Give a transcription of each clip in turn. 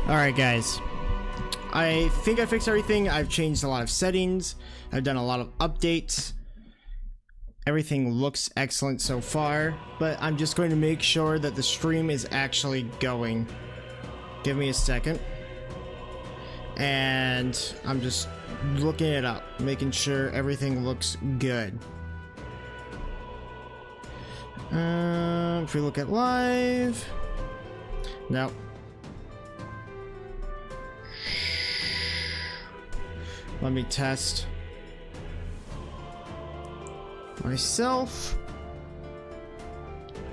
Alright guys, I think I fixed everything. I've changed a lot of settings. I've done a lot of updates. Everything looks excellent so far, but I'm just going to make sure that the stream is actually going. Give me a second. And I'm just looking it up, making sure everything looks good. If we look at live, no. Let me test myself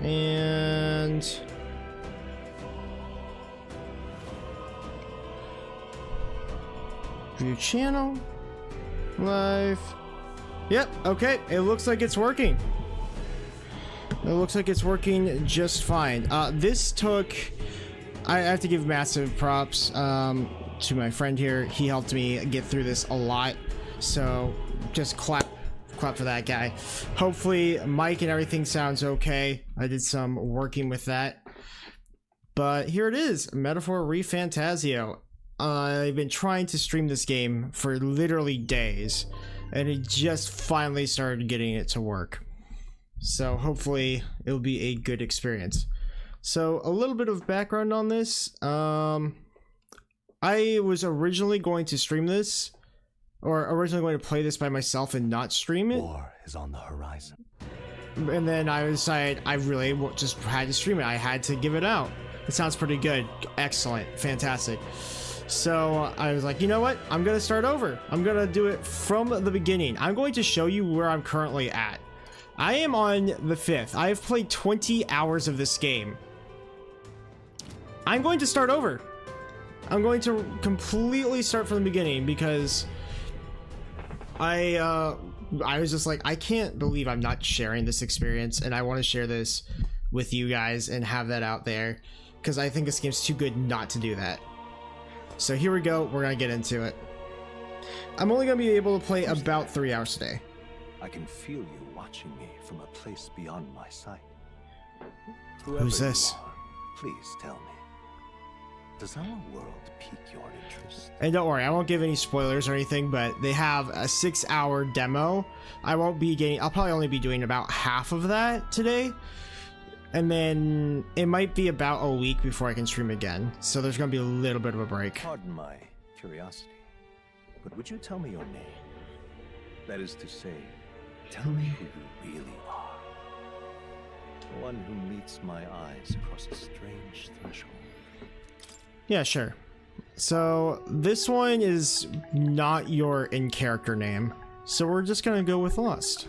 and view channel live. Yep, okay, it looks like it's working. It looks like it's working just fine. This took, I have to give massive props to my friend here. He helped me get through this a lot, so just clap for that guy. Hopefully mic and everything sounds okay. I did some working with that, but here it is, Metaphor Refantazio. I've been trying to stream this game for literally days, and it just finally started getting it to work. So hopefully it'll be a good experience. So a little bit of background on this. I was originally going to stream this, or originally going to play this by myself and not stream it. War is on the horizon. And then I decided I really just had to stream it. I had to give it out. It sounds pretty good. Excellent. Fantastic. So I was like, you know what? I'm going to start over. I'm going to do it from the beginning. I'm going to show you where I'm currently at. I am on the 5th. I have played 20 hours of this game. I'm going to start over. I'm going to completely start from the beginning because I was just like, I can't believe I'm not sharing this experience, and I want to share this with you guys and have that out there because I think this game's too good not to do that. So here we go. We're gonna get into it. I'm only gonna be able to play about 3 hours a day. I can feel you watching me from a place beyond my sight. Who's this? Please tell me. Does our world pique your interest? And don't worry, I won't give any spoilers or anything, but they have a 6-hour demo. I'll probably only be doing about half of that today. And then it might be about a week before I can stream again. So there's going to be a little bit of a break. Pardon my curiosity, but would you tell me your name? That is to say, tell me who you really are. One who meets my eyes across a strange threshold. Yeah, sure. So this one is not your in-character name. So we're just going to go with Lost.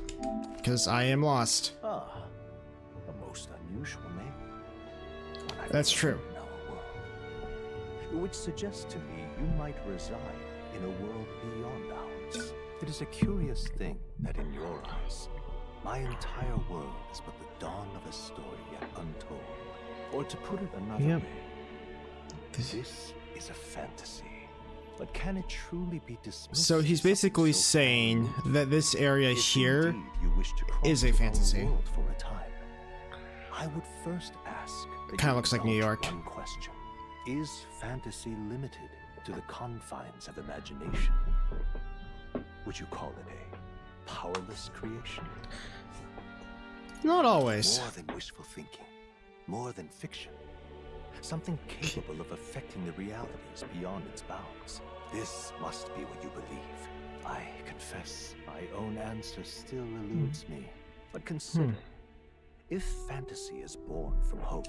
Because I am lost. Ah, a most unusual name. That's true. Which suggests to me you might reside in a world beyond ours. It is a curious thing that in your eyes, my entire world is but the dawn of a story yet untold. Or to put it another way, this is a fantasy. But can it truly be dismissed? So he's basically saying that this area here is a fantasy. For a time, I would first ask. Kind of looks like New York. One question: is fantasy limited to the confines of imagination? Would you call it a powerless creation? Not always. More than wishful thinking, more than fiction. Something capable of affecting the realities beyond its bounds. This must be what you believe. I confess, my own answer still eludes me. But consider, if fantasy is born from hope,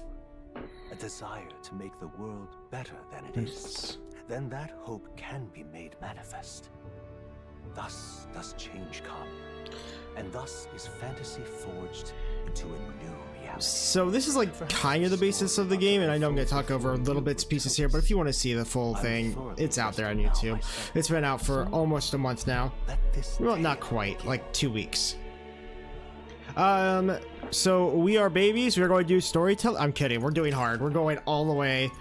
a desire to make the world better than it is, then that hope can be made manifest. Thus does change come, and thus is fantasy forged into a new reality. So this is like kind of the basis of the game, and I know I'm going to talk over little bits and pieces here, but if you want to see the full thing, it's out there on YouTube. It's been out for almost a month now. Well, not quite, like 2 weeks. So we are babies. We're going to do storytelling. I'm kidding. We're doing hard. We're going all the way.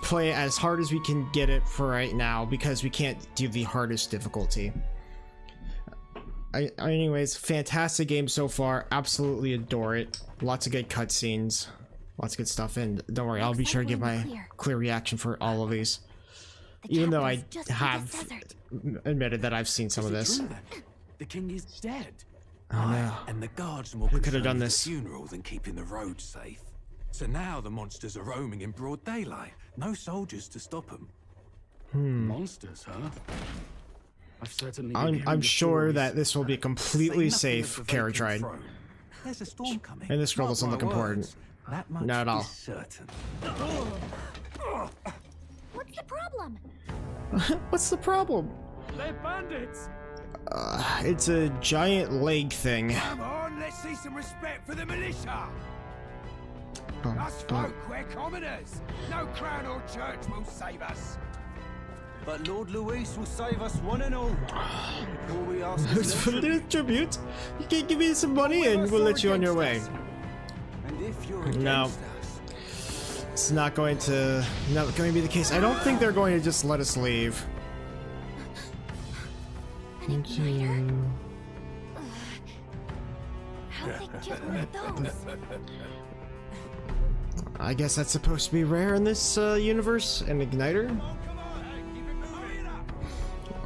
Play it as hard as we can get it for right now because we can't do the hardest difficulty. Anyways, fantastic game so far. Absolutely adore it. Lots of good cutscenes. Lots of good stuff. And don't worry, I'll be sure to give my clear reaction for all of these. Even though I capital's just in the have desert. admitted that I've seen some of this. True, then? The king is dead. Oh no. And the guards are more Who could have concerned done with this? the funeral than keeping the roads safe. So now the monsters are roaming in broad daylight. No soldiers to stop them. Monsters, huh? I've certainly been I'm hearing the sure stories. that this will be completely safe carriage ride. There's a storm coming. And this scroll doesn't Mark look my important. words, that much Not at all. is certain. What's the problem? What's the problem? They're bandits! It's a giant leg thing. Come on, let's see some respect for the militia. Oh, Us folk, we're commoners. No crown or church will save us. But Lord Luis will save us one and all. All we ask It's is for no a little tribute. You can give me some money and we'll let you on your way. And if you're against No. us, It's not going to be the case. I don't think they're going to just let us leave. An igniter? How'd they get one of those? I guess that's supposed to be rare in this universe. An igniter.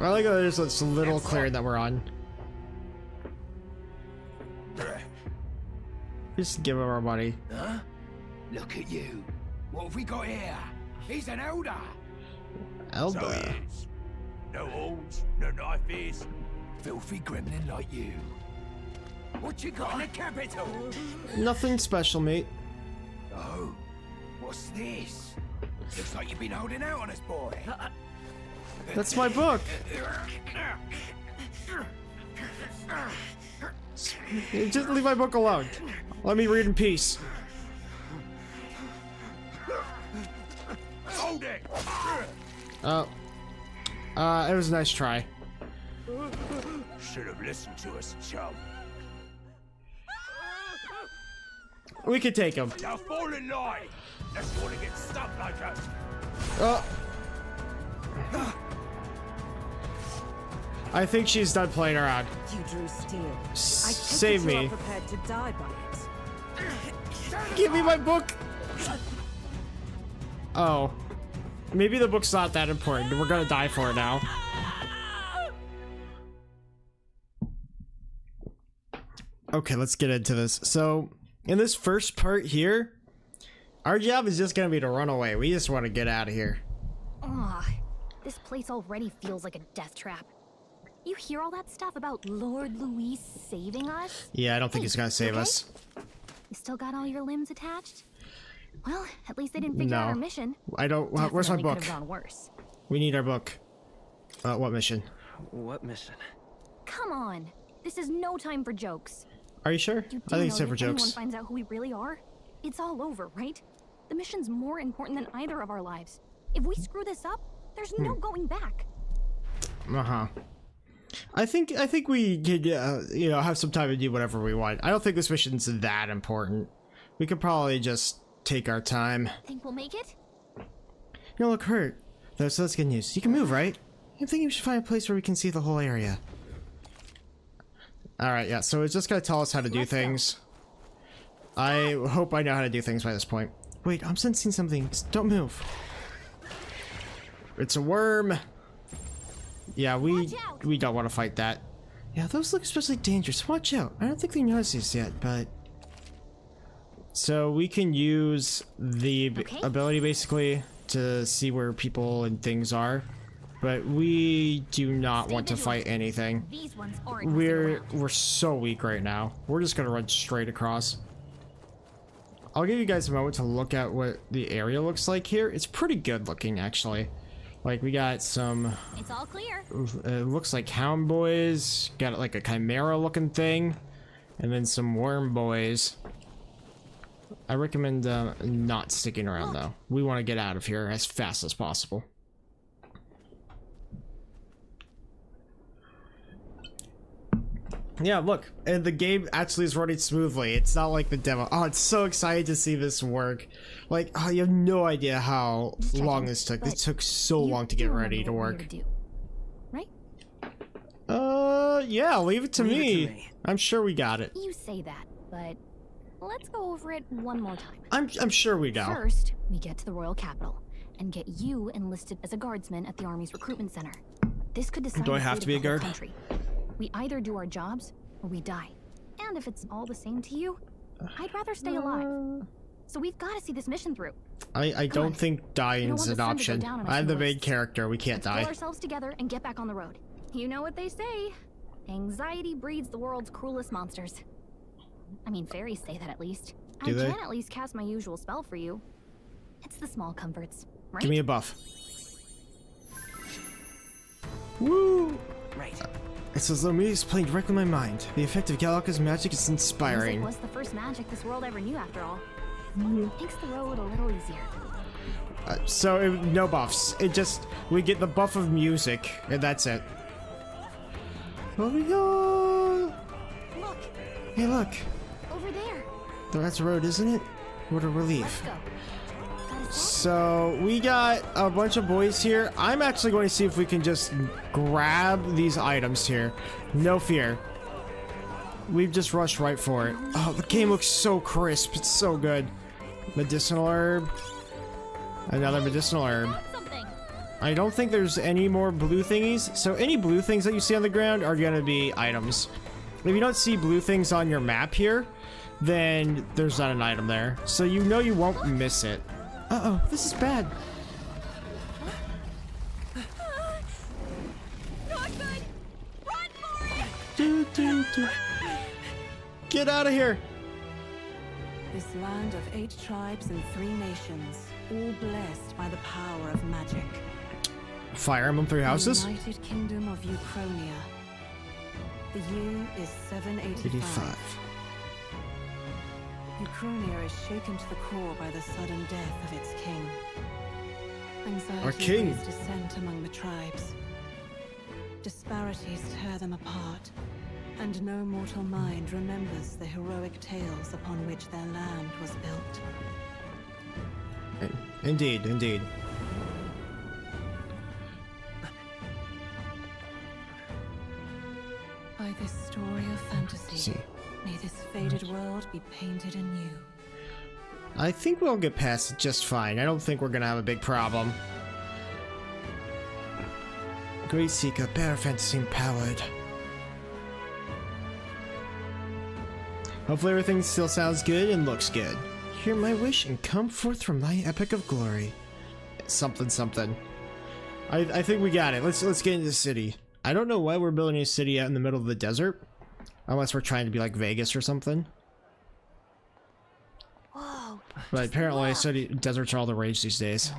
I like how there's this little clearing that we're on. Just give him our money. Huh? Look at you. What have we got here? He's an elder. Elba. No horns, no knifes. Filthy gremlin like you. What you got in the capital? Nothing special, mate. Oh, what's this? Looks like you've been holding out on us, boy. That's my book. Just leave my book alone. Let me read in peace. Hold it! Oh. It was a nice try. Should have listened to us, chum. We could take him. Now fall in line. Let's want to get stuck like us. Oh. I think she's done playing around. You drew steel. I take Save it you me. are prepared to die by it. Give me my book. Oh. Maybe the book's not that important. We're gonna die for it now. Okay, let's get into this. So, in this first part here, our job is just gonna be to run away. We just want to get out of here. Ugh, this place already feels like a death trap. You hear all that stuff about Lord Luis saving us? Yeah, I don't think Hey, he's gonna save okay? us. You still got all your limbs attached? Well, at least they didn't figure out No. our mission. I don't. Where's my Definitely book? could've gone worse. We need our book. What mission? what mission? Come on, this is no time for jokes. Are you sure? You do I think know it's time that for if anyone jokes. finds out who we really are, it's all over, right? The mission's more important than either of our lives. If we screw this up, there's no going back. Uh-huh. I think we could, you know, have some time to do whatever we want. I don't think this mission's that important. We could probably just take our time. Think we'll make it? You don't look hurt. Though, so that's good news. You can move, right? I'm thinking we should find a place where we can see the whole area. Alright, yeah, so it's just gonna tell us how to do Let's go. things. I hope I know how to do things by this point. Wait, I'm sensing something. Just don't move. It's a worm. Yeah, we Watch out. don't want to fight that. Yeah, those look especially dangerous. Watch out. I don't think they noticed this yet, but... So we can use the Okay. ability basically to see where people and things are, but we do not Stay want to vigilant. fight anything. These ones aren't gonna stick around. We're so weak right now. We're just gonna run straight across. I'll give you guys a moment to look at what the area looks like here. It's pretty good looking, actually. Like, we got some, It's all clear. it looks like hound boys, got like a chimera looking thing, and then some worm boys. I recommend not sticking around though. We want to get out of here as fast as possible. Yeah, look, and the game actually is running smoothly. It's not like the demo. Oh, it's so excited to see this work. Like, oh, you have no idea how Just checking, long this took. This but took so You long to do get remember ready to what we work. were to do, right? Yeah, leave it to Leave it to me. me. I'm sure we got it. You say that, but let's go over it one more time. I'm sure we know. First, we get to the royal capital. and get you enlisted as a guardsman at the Army's recruitment center. This could decide Do I the have fate to be of a the whole guard? country. We either do our jobs or we die. And if it's all the same to you, I'd rather stay alive. So we've got to see this mission through. I don't think dying's want an the sun to go option. down on us I'm the main lists. character. We can't Pull die. ourselves together and get back on the road. You know what they say. Anxiety breeds the world's cruelest monsters. I mean, fairies say that at least. Do they? I can at least cast my usual spell for you. It's the small comforts, right? Give me a buff. Woo! Right. It's as though music is playing directly in my mind. The effect of Galaka's magic is inspiring. Music was the first magic this world ever knew, after all. Makes the road a little easier. No buffs. It just, we get the buff of music, and that's it. Oh my god! Look, Hey, look. over there. That's the road, isn't it? What a Let's relief. go. Got a set? So, we got a bunch of boys here. I'm actually going to see if we can just grab these items here. No fear. We've just rushed right for it. Oh, the game looks so crisp. It's so good. Medicinal herb. Another medicinal herb. Found something. I don't think there's any more blue thingies. So any blue things that you see on the ground are going to be items. If you don't see blue things on your map here, then there's not an item there. So you know you won't miss it. Uh-oh, this is bad. Not good. Run for it. Do. Get out of here. This land of 8 tribes and 3 nations, all blessed by the power of magic. Fire Emblem 3 Houses. The United Kingdom of Uchronia. The year is 785. 85. Uchronia is shaken to the core by the sudden death of its king. Anxiety Our king. breeds dissent among the tribes. Disparities tear them apart, and no mortal mind remembers the heroic tales upon which their land was built. Indeed, indeed. By this story of fantasy, See. may this faded world be painted anew. I think we'll get past it just fine. I don't think we're gonna have a big problem. Great Seeker, bear fantasy empowered. Hopefully everything still sounds good and looks good. Hear my wish and come forth from thy epic of glory. Something, something. I think we got it. Let's get into the city. I don't know why we're building a city out in the middle of the desert. Unless we're trying to be like Vegas or something. Whoa. But apparently city deserts are all the rage these days.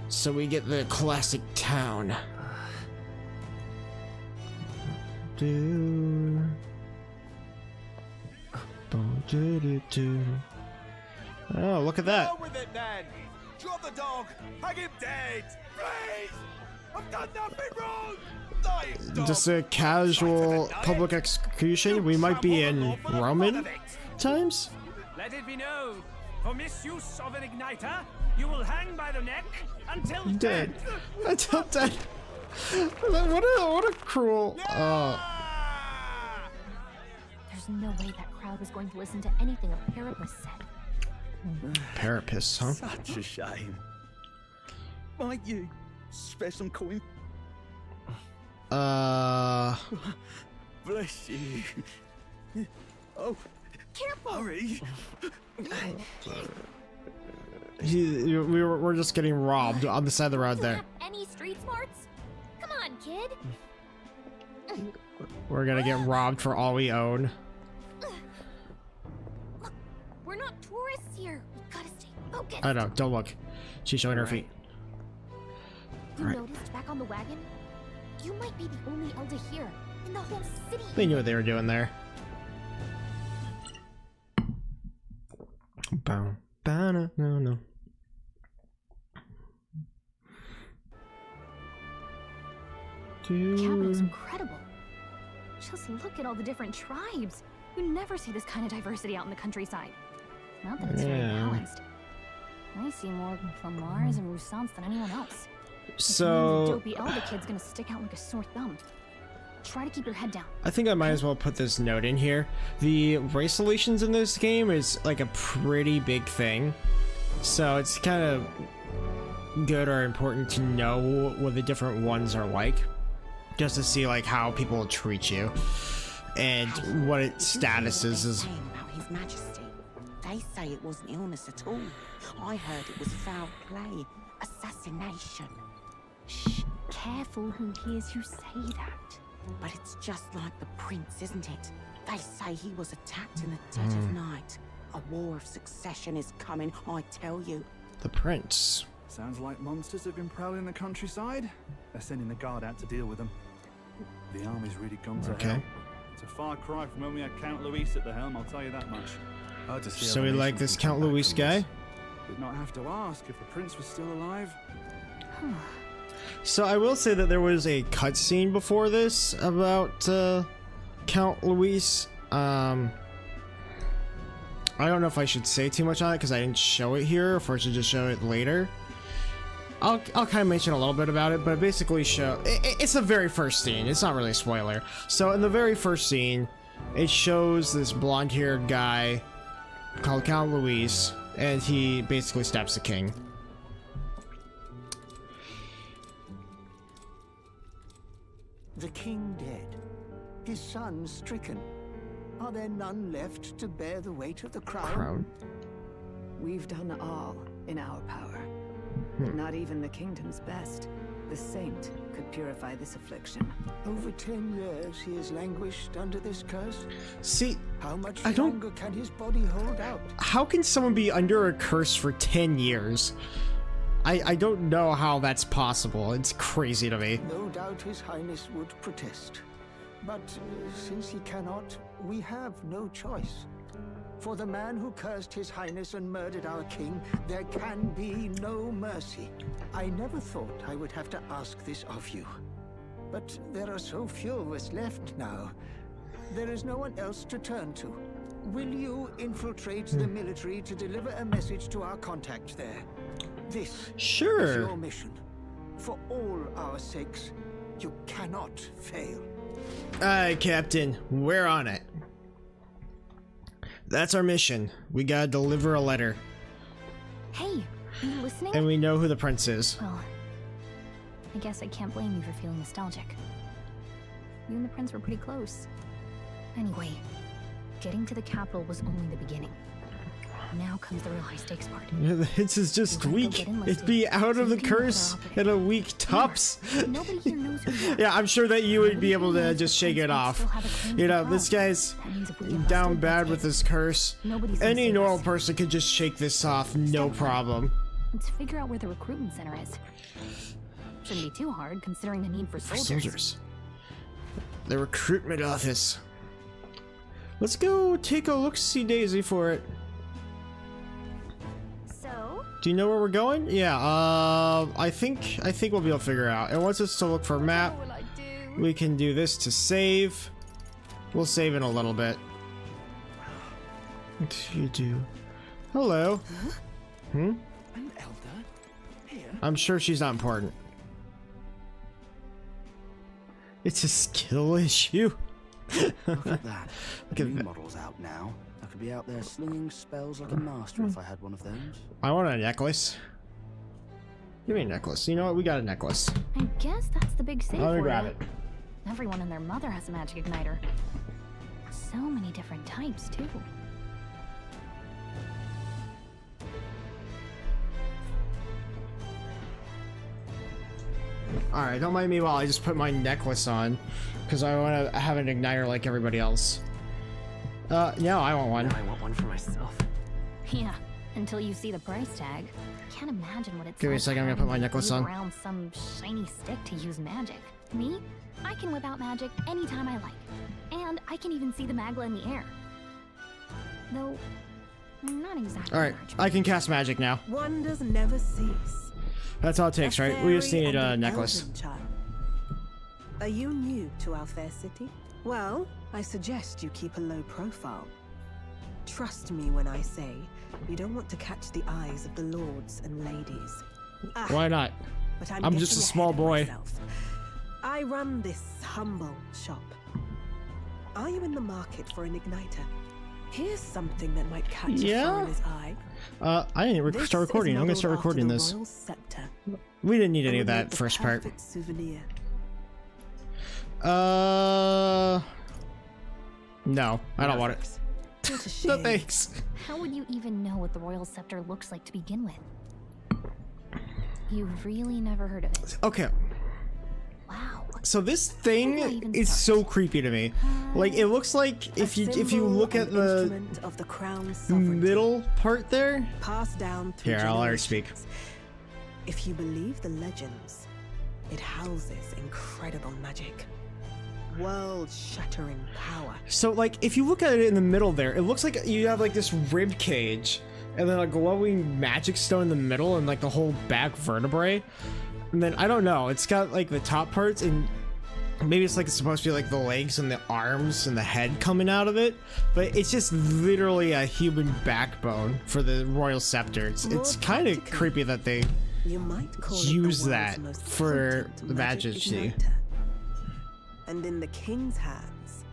So we get the classic town. Oh, look at that. With it then. Drop the dog. Hang him dead. Please. I've done nothing wrong. Just a casual public execution. We might be in Roman times. Let it be known, for misuse of an igniter, you will hang by the neck until Dead. Until dead. What a cruel. There's no way that crowd was going to listen to anything a Parapus said. Parapus, huh? Such a shame. Might you spare some coin? Bless you. Oh, Careful! hurry. We're just getting robbed on the side of the road You there. have any street smarts? Come on, kid. We're gonna get robbed for all we own. Look, we're not tourists here. We gotta stay focused. I know, don't look. She's showing her feet. You Right. noticed back on the wagon? You might be the only Elder here in the whole city. They knew what they were doing there. Bow. No, no. The cabinet's incredible. Just look at all the different tribes. You never see this kind of diversity out in the countryside. Not that it's very Yeah. balanced. I see more Flamars and Roussants than anyone else. The So, dopey elder kid's gonna stick out like a sore thumb. Try to keep your head down. I think I might as well put this note in here. The race relations in this game is like a pretty big thing. So it's kind of good or important to know what the different ones are like. Just to see like how people treat you. And what its status is. About His Majesty. They say it wasn't illness at all. I heard it was foul play. Assassination. Shh. Careful who hears you say that. But it's just like the prince, isn't it? They say he was attacked in the dead of night. A war of succession is coming, I tell you. The prince. Sounds like monsters have been prowling the countryside. They're sending the guard out to deal with them. The army's really gone to hell. It's a far cry from when we had Count Luis at the helm, I'll tell you that much. Hard to see So we like this Count Luis guy? We'd not have to ask if the prince was still alive. So I will say that there was a cutscene before this about Count Luis. I don't know if I should say too much on it because I didn't show it here, or if I should just show it later. I'll kind of mention a little bit about it, but basically it's the very first scene. It's not really a spoiler. So in the very first scene, it shows this blonde-haired guy called Count Luis, and he basically stabs the king. The king dead, his son stricken. Are there none left to bear the weight of the crown? We've done all in our power. But not even the kingdom's best, the saint, could purify this affliction. Over 10 years he has languished under this curse. See, how much longer can his body hold out? How can someone be under a curse for 10 years? I don't know how that's possible. It's crazy to me. No doubt His Highness would protest. But since he cannot, we have no choice. For the man who cursed His Highness and murdered our king, there can be no mercy. I never thought I would have to ask this of you. But there are so few of us left now. There is no one else to turn to. Will you infiltrate the military to deliver a message to our contact there? This is your mission. For all our sakes, you cannot fail. Alright, Captain, we're on it. That's our mission. We gotta deliver a letter. Hey, are you listening? And we know who the prince is. Well, I guess I can't blame you for feeling nostalgic. You and the prince were pretty close. Anyway, getting to the capital was only the beginning. Now comes the real high-stakes part. This is just weak. It'd be out of the curse in a week tops. Nobody here knows who you are. Yeah, I'm sure that you would be able to just shake it off. You know, this guy's down bad with this curse. Any normal person could just shake this off, no problem. Let's figure out where the recruitment center is. Shouldn't be too hard, considering the need for soldiers. The recruitment office. Let's go take a look-see Daisy for it. Do you know where we're going? Yeah, I think we'll be able to figure it out. It wants us to look for a map. We can do this to save. We'll save in a little bit. What do you do? Hello. An elder? Here? I'm sure she's not important. It's a skill issue. Look at that. The new model's out now. I could be out there slinging spells like a master if I had one of those. I want a necklace. Give me a necklace. You know what? We got a necklace. I guess that's the big save. Let me grab it. Everyone and their mother has a magic igniter. So many different types, too. Alright, don't mind me while I just put my necklace on. Because I want to have an igniter like everybody else. No, I want one. I want one for myself. Yeah, until you see the price tag. I can't imagine what it's Give me a second, I'm gonna put my necklace on. Around some shiny stick to use magic. Me? I can whip out magic anytime I like. And I can even see the magla in the air. Though, not exactly. Alright, I can cast magic now. Wonders never cease. That's all it takes, right? We just need a necklace. Are you new to our fair city? Well, I suggest you keep a low profile. Trust me when I say you don't want to catch the eyes of the lords and ladies. Why not? But I'm just a small boy. I I run this humble shop. Are you in the market for an igniter? Here's something that might catch a foreigner's eye. I didn't start recording. I'm gonna start recording this. We didn't need any of that first part. Souvenir. No, I don't want it. No thanks. How would you even know what the royal scepter looks like to begin with? You've really never heard of it. Okay. Wow. So this thing is so creepy to me. Like, it looks like if you look at the middle part there. Passed down through Here, I'll let her speak. If you believe the legends, it houses incredible magic. World-shattering power. So, like, if you look at it in the middle there, it looks like you have, like, this rib cage, and then a glowing magic stone in the middle, and, like, the whole back vertebrae. And then, I don't know, it's got, like, the top parts, and maybe it's, like, it's supposed to be, like, the legs and the arms and the head coming out of it, but it's just literally a human backbone for the royal scepter. It's kind of creepy that they use that for the majesty. And in the king's hands,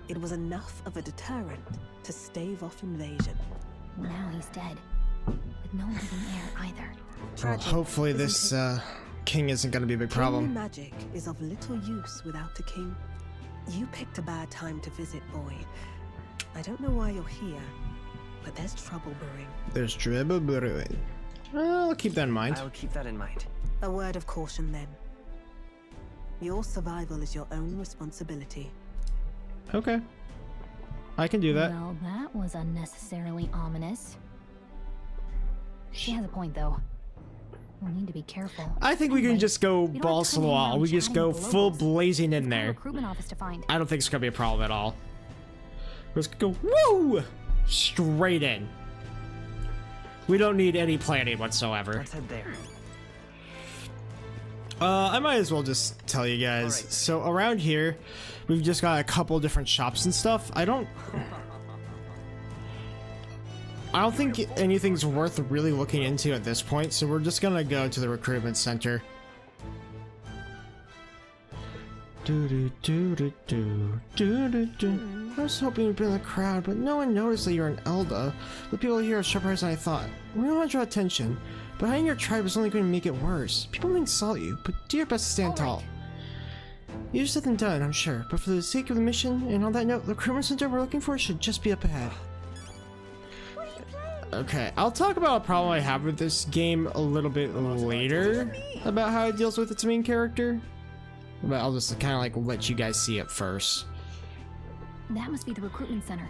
it was enough of a deterrent to stave off invasion. Now he's dead, with no living heir either. Well, hopefully this king isn't going to be a big problem. Kingly magic is of little use without a king. You picked a bad time to visit, boy. I don't know why you're here, but there's trouble brewing. There's trouble brewing. I'll keep that in mind. I'll keep that in mind. A word of caution then. Your survival is your own responsibility. Okay. I can do that. Well, that was unnecessarily ominous. She has a point, though. We'll need to be careful. I think we can just go balls to the wall. We just go full blazing in there. Recruitment office to find. I don't think it's gonna be a problem at all. We're just gonna go woo straight in. We don't need any planning whatsoever. Let's head there. I might as well just tell you guys. Right. So around here, we've just got a couple different shops and stuff. I don't think anything's worth really looking into at this point, so we're just gonna go to the recruitment center. I was hoping you'd be in the crowd, but no one noticed that you're an Elda. The people here are sharper than I thought. We don't want to draw attention, but hiding your tribe is only going to make it worse. People may insult you, but do your best to stand tall. Easier said than done, I'm sure, but for the sake of the mission, and on that note, the recruitment center we're looking for should just be up ahead. Okay, I'll talk about a problem I have with this game a little bit later, about how it deals with its main character. But I'll just kind of like let you guys see it first. That must be the recruitment center.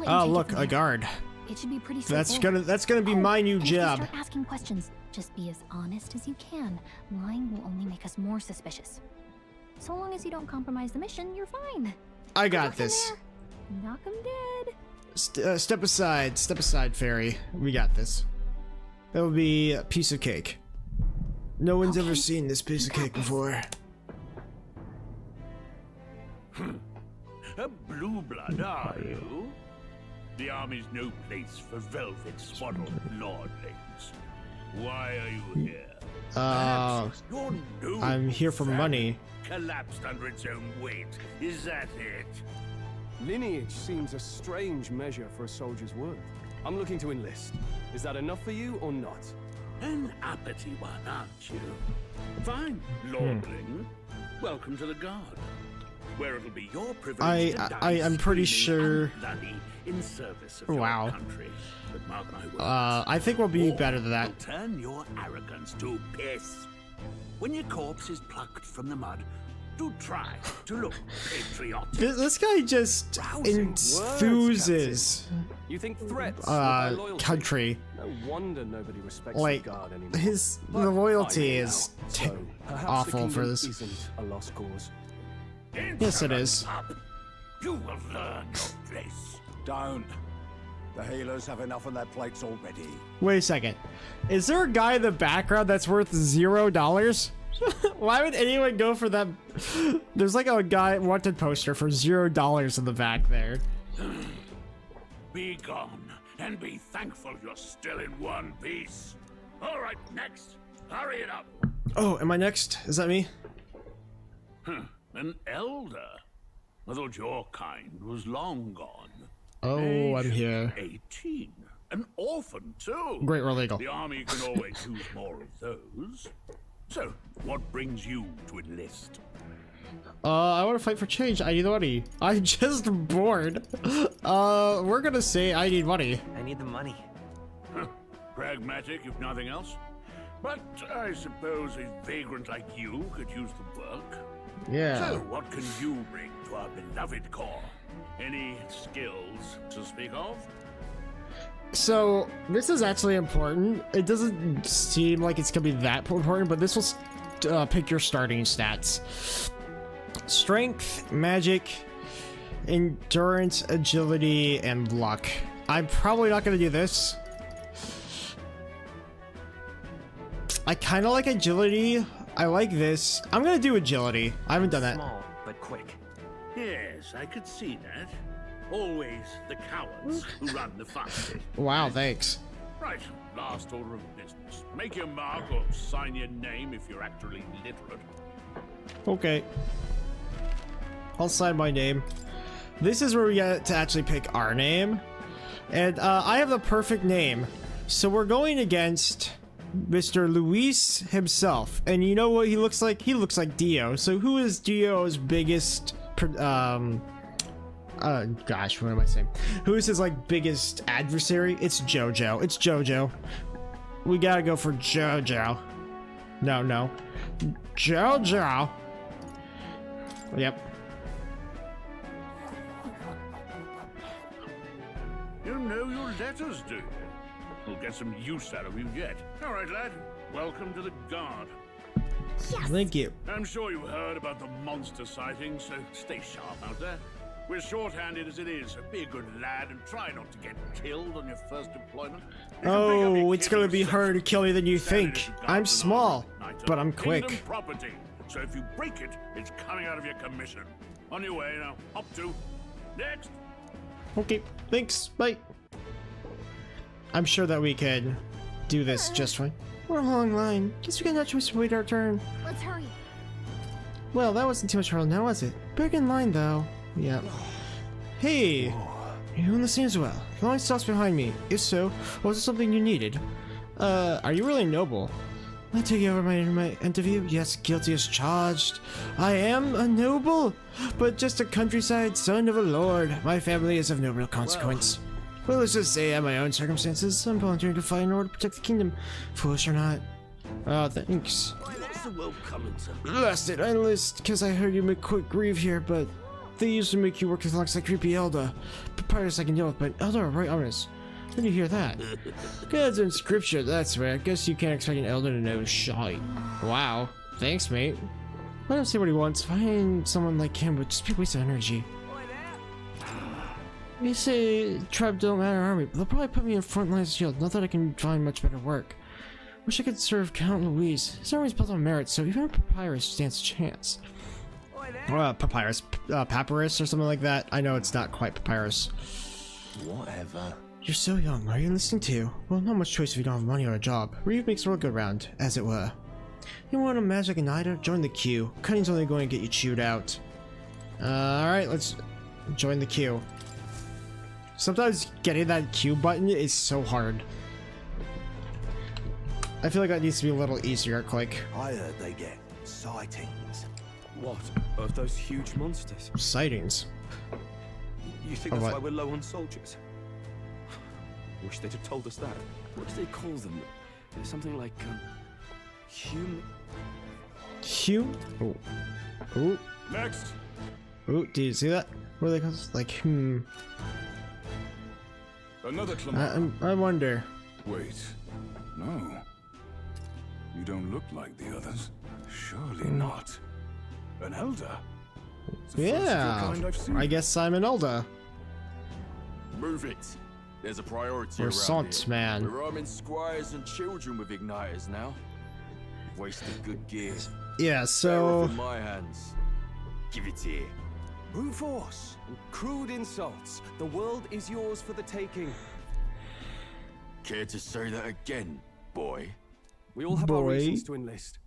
Oh, look, a guard. It should be pretty straightforward. That's gonna be my new job. Start asking questions. Just be as honest as you can. Lying will only make us more suspicious. So long as you don't compromise the mission, you're fine. I got this. Knock 'em dead. Step aside, fairy. We got this. It'll be a piece of cake. No one's ever seen this piece of cake before. A blue blood, are you? The army's no place for velvet-swaddled lordlings. Why are you here? I'm here for money. Collapsed under its own weight. Is that it? Lineage seems a strange measure for a soldier's worth. I'm looking to enlist. Is that enough for you or not? An uppity one, aren't you? Fine, lordling. Welcome to the guard, where it'll be your privilege to die I'm pretty sure. In service of your country. But mark my words, I think we'll be better than that. Turn your arrogance to piss. When your corpse is plucked from the mud, do try to look patriotic. This guy just enthuses. You think threats country. No wonder nobody respects like the guard anymore. the loyalty is awful for this. Isn't a lost cause. Yes, it is. You will learn your place. Don't. The healers have enough on their plates already. Wait a second. Is there a guy in the background that's worth $0? Why would anyone go for that? There's like a guy wanted poster for $0 in the back there. Be gone and be thankful you're still in one piece. All right, next. Hurry it up. Oh, am I next? Is that me? An elder? I thought your kind was long gone. Oh, Age I'm here. 18. An orphan, too. Great, we're legal. The army can always use more of those. So, what brings you to enlist? I want to fight for change. I need money. I'm just bored. We're gonna say I need money. I need the money. Pragmatic, if nothing else. But I suppose a vagrant like you could use the work. Yeah. So, what can you bring to our beloved corps? Any skills to speak of? So, this is actually important. It doesn't seem like it's gonna be that important, but this will pick your starting stats. Strength, magic, endurance, agility, and luck. I'm probably not gonna do this. I kind of like agility. I like this. I'm gonna do agility. I haven't done that. Small, but quick. Yes, I could see that. Always the cowards who run the fastest. Wow, thanks. Right, last order of business. Make your mark or sign your name if you're actually literate. Okay. I'll sign my name. This is where we get to actually pick our name. And I have the perfect name. So we're going against Mr. Luis himself. And you know what he looks like? He looks like Dio. So who is Dio's biggest... gosh, what am I saying? Who is his, like, biggest adversary? It's Jojo. It's Jojo. We gotta go for Jojo. No. Jojo. Yep. You know your letters, do you? We'll get some use out of you yet. All right, lad. Welcome to the Guard. Yes. Thank you. I'm sure you heard about the monster sightings, so stay sharp out there. We're shorthanded as it is, so be a good lad and try not to get killed on your first deployment. Oh, it's gonna be harder to kill me than you think. I'm small, but I'm quick. Kingdom property. So if you break it, it's coming out of your commission. On your way now. Up to. Next. Okay, thanks. Bye. I'm sure that we can do this just fine. We're a long line. Guess we got no choice to wait our turn. Let's hurry. Well, that wasn't too much trouble now, was it? Big in line, though. Yeah. Hey! You're doing the same as well. The line stops behind me. If so, was it something you needed? Are you really noble? I take over my interview? Yes, guilty as charged. I am a noble, but just a countryside son of a lord. My family is of no real consequence. Well, let's just say I have my own circumstances. I'm volunteering to fight in order to protect the kingdom. Foolish or not. Oh, thanks. What's the world coming to? Blast it, I enlist because I heard you make quick grieve here, but they used to make you work as long as a creepy elder. Papyrus I can deal with, but elder are right honest. When do you hear that? Gods in scripture, that's right. I guess you can't expect an elder to know shite. Wow. Thanks, mate. Let him say what he wants. Find someone like him would just be a waste of energy. You say tribe don't matter army, but they'll probably put me in front line shield. Not that I can find much better work. Wish I could serve Count Louise. His army's built on merit, so even a papyrus stands a chance. Papyrus, papyrus or something like that. I know it's not quite papyrus. Whatever. You're so young. Are you listening to? Well, not much choice if you don't have money or a job. Reeve makes the world go round, as it were. You want a magic igniter? Join the queue. Cutting's only going to get you chewed out. Alright, let's join the queue. Sometimes getting that Q button is so hard. I feel like that needs to be a little easier to click. I heard they get sightings. What? Of those huge monsters? Sightings? You think that's why we're low on soldiers? Wish they'd have told us that. What do they call them? Something like, human... Oh. Ooh. Next! Ooh, do you see that? What are they called? Like, Another I wonder. Wait. No. You don't look like the others. Surely not. An elder? Yeah. I guess I'm an elder. Move it. There's a priority Or around Sant, here. man. We're arming squires and children with igniters now. Wasted good gear. Yeah, so... In my hands. Give it here. Brute force and crude insults. The world is yours for the taking. Care to say that again, boy? We all have our reasons to enlist.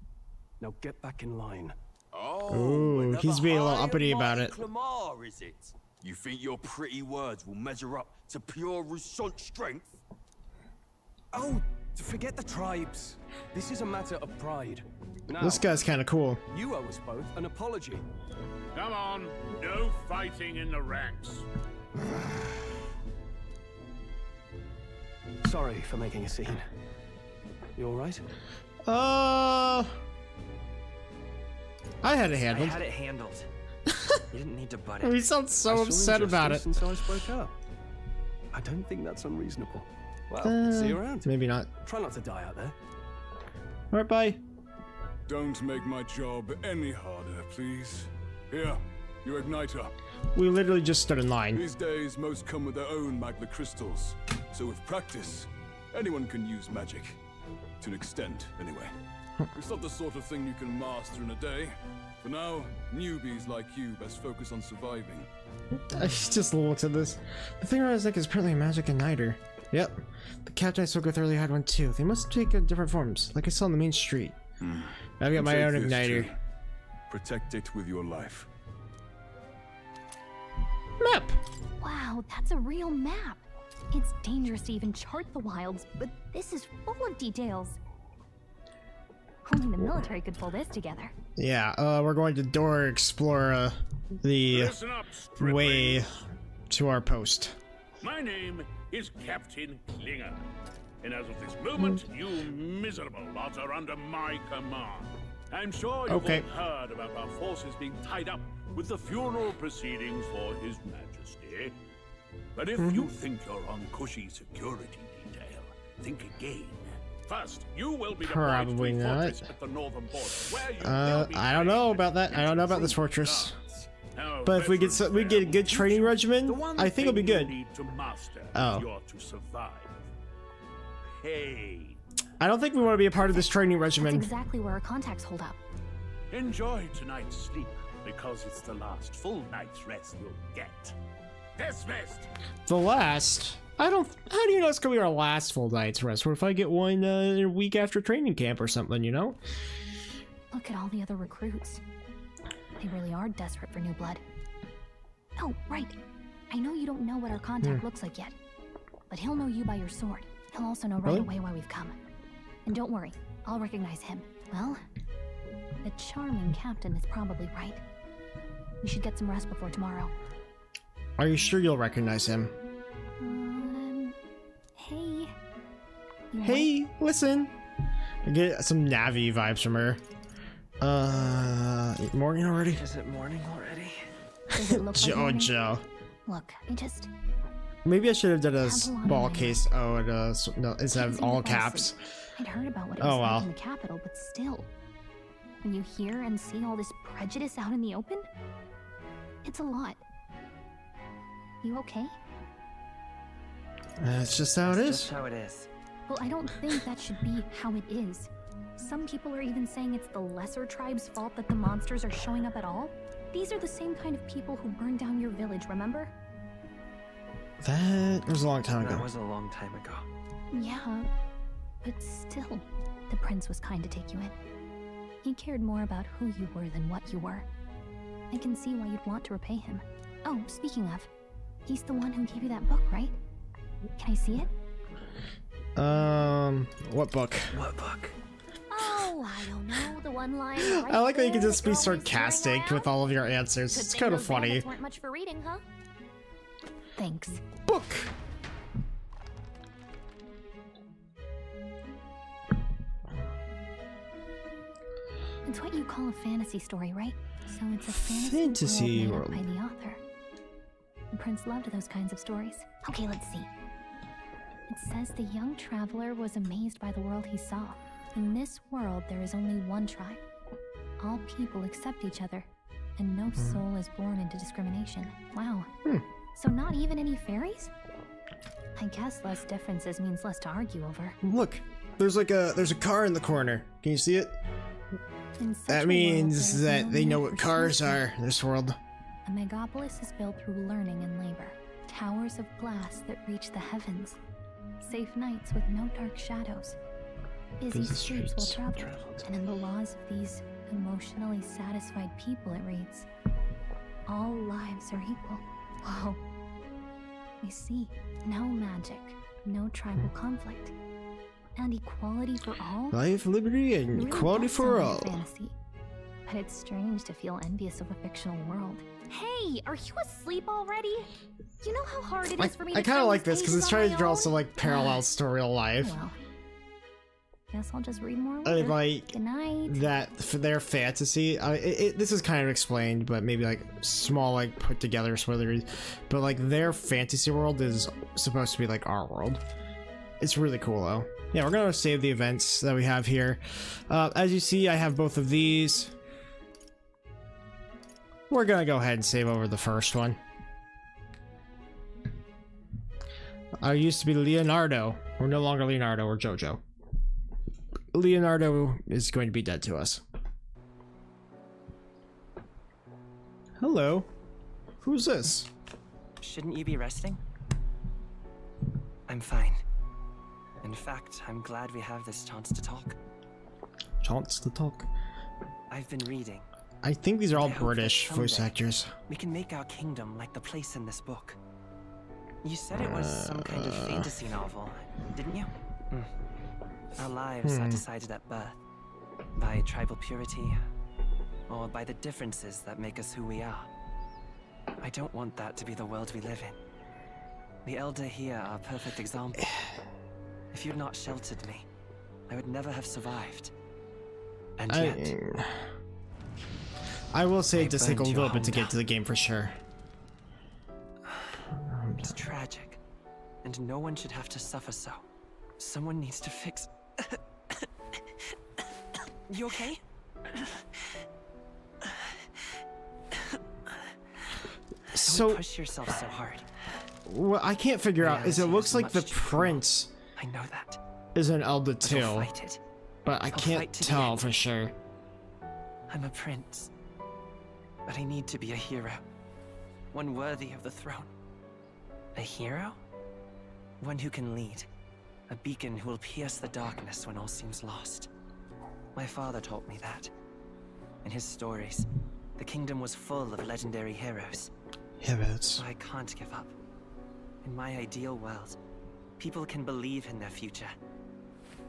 Now get back in line. Oh, Ooh, he's being a little uppity about it. Clamar, is it? You think your pretty words will measure up to pure Russant strength? Oh, forget the tribes. This is a matter of pride. Now, This guy's kind of cool. you owe us both an apology. Come on, no fighting in the ranks. Sorry for making a scene. You all right? I had it handled. I had it handled. You didn't need to butt He it. sounds so upset about it. Since I spoke up. I don't think that's unreasonable. Well, see you around. Maybe not. Try not to die out there. Alright, bye. Don't make my job any harder, please. Here, your igniter. We literally just stood in line. These days, most come with their own magna crystals. So with practice, anyone can use magic. To an extent, anyway. It's not the sort of thing you can master in a day. For now, newbies like you best focus on surviving. I just looked at this. The thing around his neck is apparently a magic igniter. Yep. The captain I spoke with earlier had one too. They must take different forms, like I saw on the main street. I've got my Take own this, igniter. too. Protect it with your life. Map! Wow, that's a real map. It's dangerous to even chart the wilds, but this is full of details. Only the military could pull this together. Yeah, we're going to door explore the Listen up, way striplings. to our post. My name is Captain Klinger, and as of this moment, you miserable lot are under my command. I'm sure you've Okay. all heard about our forces being tied up with the funeral proceedings for His Majesty. But if you think you're on cushy security detail, think again. First, you will be deployed Probably to a not. fortress at the northern border, where you will be I don't know about that. I don't know about this fortress. But if we get we get a good training regimen, I think it'll be good. to master Oh. if you're to survive. Hey, I don't think we want to be a part of this training That's regimen. exactly where our contacts hold up. enjoy tonight's sleep, because it's the last full night's rest you'll get. Dismissed! The last? I don't. How do you know it's gonna be our last full night's rest? What if I get one a week after training camp or something? You know? Look at all the other recruits. They really are desperate for new blood. Oh, right. I know you don't know what our contact looks like yet, but he'll know you by your sword. He'll also know right Really? away why we've come. And don't worry, I'll recognize him. Well, the charming captain is probably right. We should get some rest before tomorrow. Are you sure you'll recognize him? Hey. You Hey, listen. I get some Navi vibes from her. Morning already? Is it morning already? Does it look like morning? Jojo. Look, I just... Maybe I should have done a Have a lot ball of case. Oh, no, instead of all caps. I'd heard about what it Oh, was well. like in the capital, but still. When you hear and see all this prejudice out in the open, it's a lot. You okay? That's just how it is. Just how it is. Well, I don't think that should be how it is. Some people are even saying it's the lesser tribe's fault that the monsters are showing up at all. These are the same kind of people who burned down your village, remember? That was a long time ago. That was a long time ago. Yeah, but still, the prince was kind to take you in. He cared more about who you were than what you were. I can see why you'd want to repay him. Oh, speaking of, he's the one who gave you that book, right? Can I see it? What book? What book? Oh, I don't know, the one line. I like how you can just be sarcastic with all of your answers. It's kind of funny. Weren't much for reading, huh? Thanks. Book. It's what you call a fantasy story, right? So it's a Fantasy world world. made up by the author. The prince loved those kinds of stories. Okay, let's see. It says the young traveler was amazed by the world he saw. In this world, there is only one tribe. All people accept each other, and no soul is born into discrimination. Wow. So not even any fairies? I guess less differences means less to argue over. Look, there's a car in the corner. Can you see it? In such a That world, means there is that no they need know for what cars sorcery. are in this world. A megapolis is built through learning and labor. Towers of glass that reach the heavens. Safe nights with no dark shadows. Busy streets well traveled. And in the laws of these Emotionally satisfied people, it reads. All lives are equal. Whoa. I see. No magic, no tribal conflict, and equality for all? Life, liberty, and Really equality does for sound all. like fantasy. But it's strange to feel envious of a fictional world. Hey, are you asleep already? You know how hard it is for me to I kind of turn like these this because pages it's trying on to my draw own? some like parallels to real life. Well, guess I'll just read more I later. like Good night. that for their fantasy. This is kind of explained, but maybe like small, like put together spoilers. But like their fantasy world is supposed to be like our world. It's really cool though. Yeah, we're gonna save the events that we have here. As you see, I have both of these. We're gonna go ahead and save over the first one. I used to be Leonardo. We're no longer Leonardo, we're Jojo. Leonardo is going to be dead to us. Hello. Who's this? Shouldn't you be resting? I'm fine. In fact, I'm glad we have this chance to talk. Chance to talk. I've been reading. I think these are all I hope that British voice someday actors. We can make our kingdom like the place in this book. You said it was some kind of fantasy novel, didn't you? Our lives are decided at birth, by tribal purity, or by the differences that make us who we are. I don't want that to be the world we live in. The Elder here are a perfect example. If you'd not sheltered me, I would never have survived. And yet... I will say it does take a burned little your bit to home get to the game for sure. It's tragic, and no one should have to suffer so. Someone needs to fix... You okay? So Don't push yourself so hard. what I can't figure out is it Reality looks is like much the too cruel. prince I know that. is an Elder But I'll too, fight it. but I I'll can't fight to the tell end. for sure. I'm a prince, but I need to be a hero. One worthy of the throne. A hero? One who can lead. A beacon who will pierce the darkness when all seems lost. My father taught me that. In his stories, the kingdom was full of legendary heroes. Heroes. So I can't give up. In my ideal world, people can believe in their future.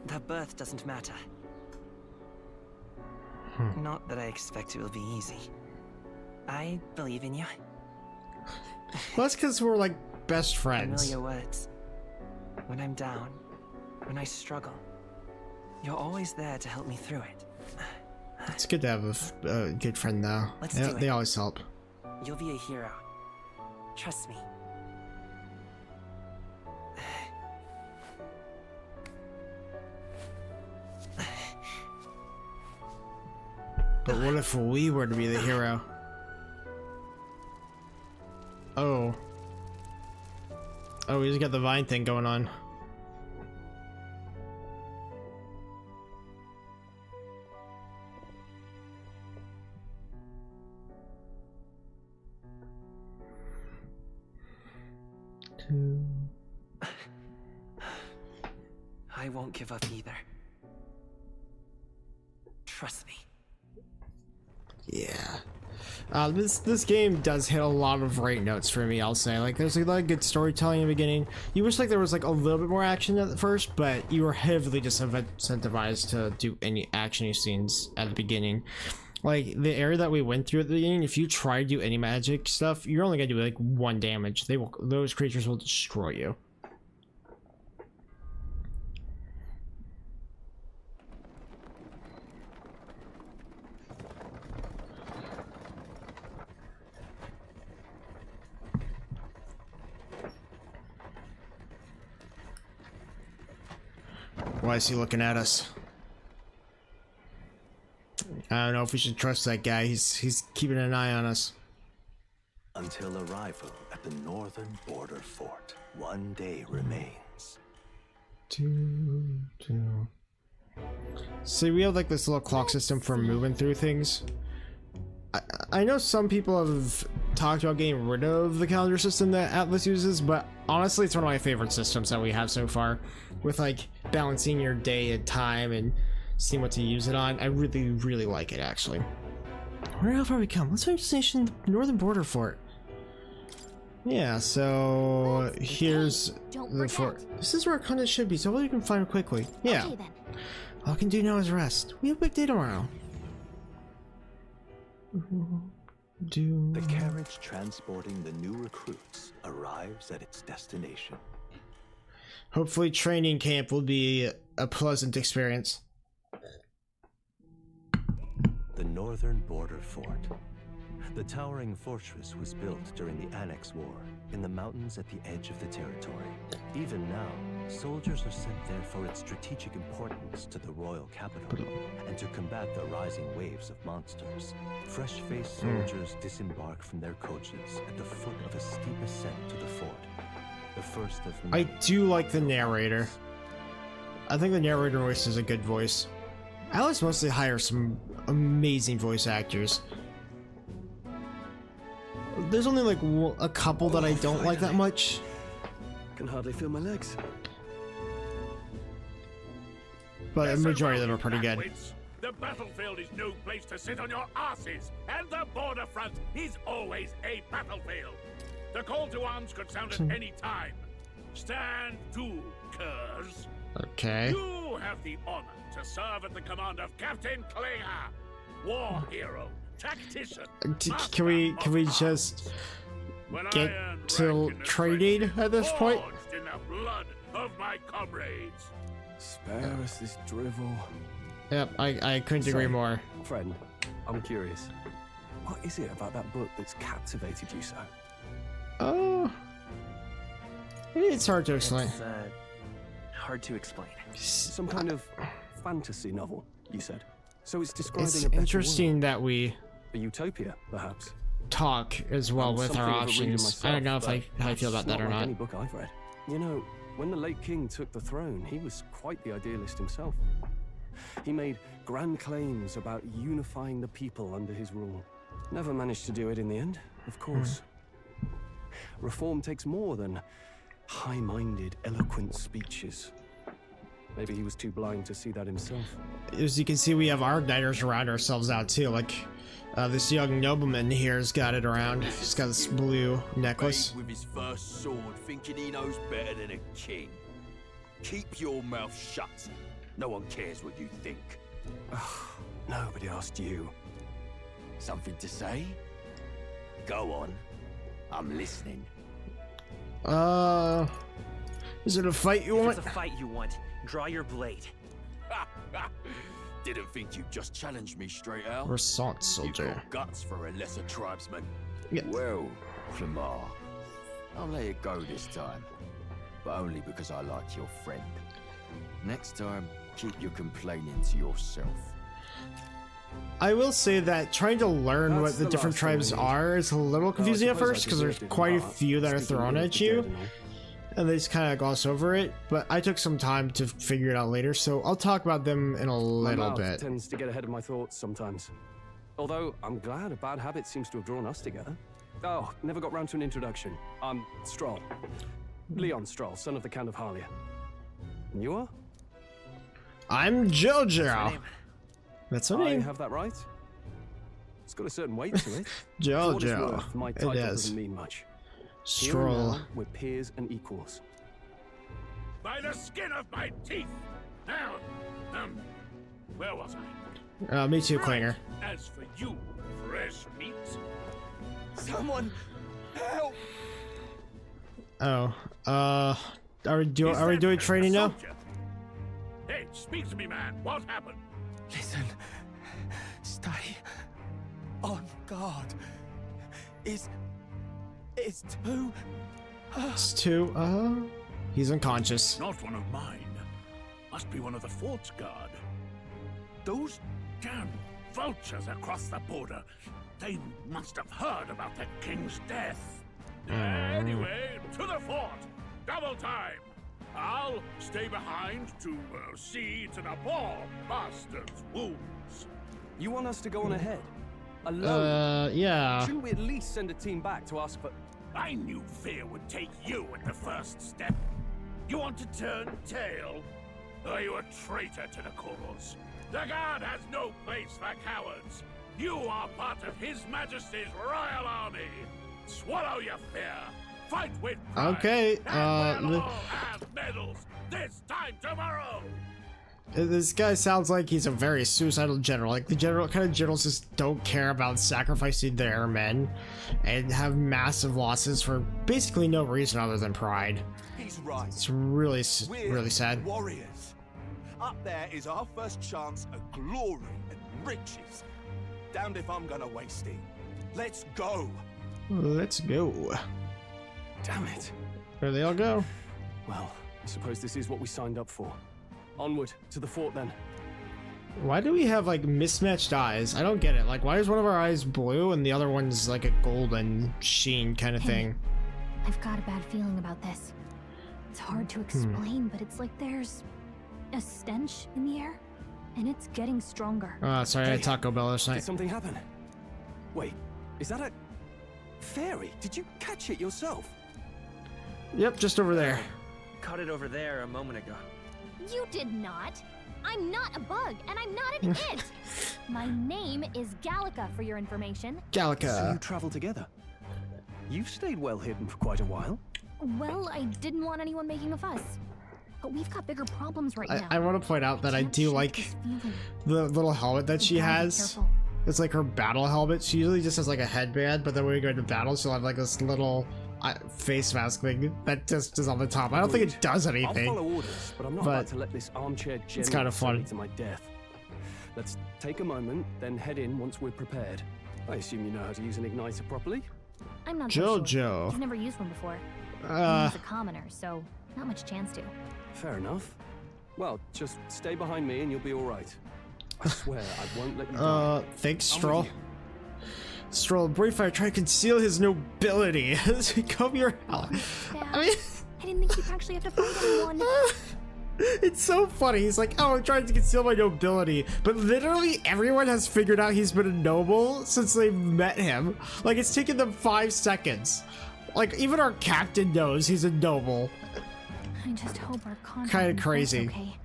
Their birth doesn't matter. Not that I expect it will be easy. I believe in you. Well, that's because we're like best friends. Familiar words. When I'm down, when I struggle, you're always there to help me through it. It's good to have a good friend now. Let's Yeah, do it. they always help. You'll be a hero. Trust me. But what if we were to be the hero? Oh. Oh, he's got the vine thing going on. I won't give up either. Trust me. Yeah. This game does hit a lot of right notes for me, I'll say. Like, there's a lot of good storytelling in the beginning. You wish like there was like a little bit more action at first, but you were heavily just incentivized to do any action scenes at the beginning. Like, the area that we went through at the beginning, if you try to do any magic stuff, you're only gonna do like 1 damage. Those creatures will destroy you. Why is he looking at us? I don't know if we should trust that guy. He's keeping an eye on us. Until arrival at the northern border fort, 1 day remains. See, we have like this little clock system for moving through things. I know some people have talked about getting rid of the calendar system that Atlus uses, but honestly it's one of my favorite systems that we have so far, with like balancing your day and time and seeing what to use it on. I really, really like it, actually. Where how far we come? Let's station the northern border fort. Yeah, so here's the fort. This is where it kind of should be, so you can find it quickly. Yeah. Okay, then. All I can do now is rest. We have a big day tomorrow. The carriage transporting the new recruits arrives at its destination. Hopefully training camp will be a pleasant experience. The northern border fort. The towering fortress was built during the Annex War in the mountains at the edge of the territory. Even now, soldiers are sent there for its strategic importance to the royal capital and to combat the rising waves of monsters. Fresh-faced soldiers disembark from their coaches at the foot of a steep ascent to the fort. The first of I many. do like the narrator. I think the narrator voice is a good voice. Atlus mostly hires some amazing voice actors. There's only like a couple that I don't like that much. Can hardly feel my legs. But a majority of them are pretty good. The battlefield is no place to sit on your asses, and the border front is always a battlefield. The call to arms could sound at any time. Stand to, curs. Okay. You have the honor to serve at the command of Captain Klinger, war hero, tactician. Can we just get to training at this point? Forged in the blood of my comrades. Spare us this drivel. Yep, I couldn't agree more. Friend, I'm curious. What is it about that book that's captivated you so? Oh, it's hard to explain. It's, hard to explain. Some kind of fantasy novel, you said. So it's describing It's a better interesting world. that we A utopia, perhaps. talk as well I'm with our something of a reader options. myself, I don't know if but how I feel about that's that or like not. Any book I've read. You know, when the late king took the throne, he was quite the idealist himself. He made grand claims about unifying the people under his rule. Never managed to do it in the end, of course. Reform takes more than high-minded, eloquent speeches. Maybe he was too blind to see that himself. As you can see, we have our igniters around ourselves out too. Like this young nobleman here's got it around. He's got this blue necklace. With his first sword, thinking he knows better than a king. Keep your mouth shut. No one cares what you think. Nobody asked you. Something to say? Go on. I'm listening. Is it a fight you If want? it's a fight you want, draw your blade. Didn't think you'd just challenge me straight out. Resort soldier. You've got guts for a lesser tribesman. Yeah. Well, Clemar, I'll let it go this time. But only because I like your friend. Next time, keep your complaining to yourself. I will say that trying to learn what the different tribes are is a little confusing at first because there's quite a few that are thrown at you. And they just kind of gloss over it, but I took some time to figure it out later, so I'll talk about them in a little My mouth bit. tends to get ahead of my thoughts sometimes. Although, I'm glad a bad habit seems to have drawn us together. Oh, never got round to an introduction. I'm Stroll. Leon Stroll, son of the Count of Harlia. And you are? I'm Jojo. That's her I name. have that right? It's got a certain weight to it. Jojo. For what it's worth, my title It is. doesn't mean much. Stroll. Here and now, we're peers and equals. By the skin of my teeth. Now, where was I? Me too, Klinger. As for you, fresh meat. Someone help! Oh, are we doing training now? Soldier? Hey, speak to me, man. What happened? Listen. Stay on guard. It's too... It's two, he's unconscious. Not one of mine. Must be one of the fort's guard. Those damn vultures across the border. They must have heard about the king's death. Anyway, to the fort. Double time. I'll stay behind to see to the poor bastard's wounds. You want us to go on ahead? Alone? Yeah. Shouldn't we at least send a team back to ask for... I knew fear would take you at the first step. You want to turn tail? Are you a traitor to the cause? The guard has no place for cowards. You are part of His Majesty's royal army. Swallow your fear. Fight with pride. Okay, and we'll all have medals this time tomorrow. This guy sounds like he's a very suicidal general. Like the kind of generals just don't care about sacrificing their men and have massive losses for basically no reason other than pride. He's right. It's really We're sad. warriors. Up there is our first chance at glory and riches. Damned if I'm gonna waste it. Let's go. Let's go. Damn it. There they all go. Well, I suppose this is what we signed up for. Onward to the fort then. Why do we have like mismatched eyes? I don't get it. Like, why is one of our eyes blue and the other one's like a golden sheen kind of thing? I've got a bad feeling about this. It's hard to explain, but it's like there's a stench in the air, and it's getting stronger. Sorry, I had Taco Bell last night. Did something happen? Wait, is that a fairy? Did you catch it yourself? Yep, just over there. Caught it over there a moment ago. You did not. I'm not a bug, and I'm not an it. My name is Gallica, for your information. Gallica. So you travel together? You've stayed well hidden for quite a while. Well, I didn't want anyone making a fuss. But we've got bigger problems right now. I want to point out that I do like the little helmet that she has. It's like her battle helmet. She usually just has like a headband, but then when we go into battle, she'll have like this little face mask thing that just is on the top. I don't think it does anything. I'll follow orders, but I'm not about to let this armchair general it's kind of fun. To my death. Let's take a moment, then head in once we're prepared. I assume you know how to use an igniter properly? I'm not Jojo. Sure. I've never used one before. I'm a commoner, so not much chance to. Fair enough. Well, just stay behind me and you'll be all right. I swear I won't let you die. Thanks, Stroll. Stroll, Briefire tried to conceal his nobility as he come your house. I mean, I didn't think you'd actually have to fight anyone. It's so funny. He's like, oh, I'm trying to conceal my nobility. But literally everyone has figured out he's been a noble since they met him. Like, it's taken them 5 seconds. Like, even our captain knows he's a noble. I just hope our contract kind of crazy. Okay.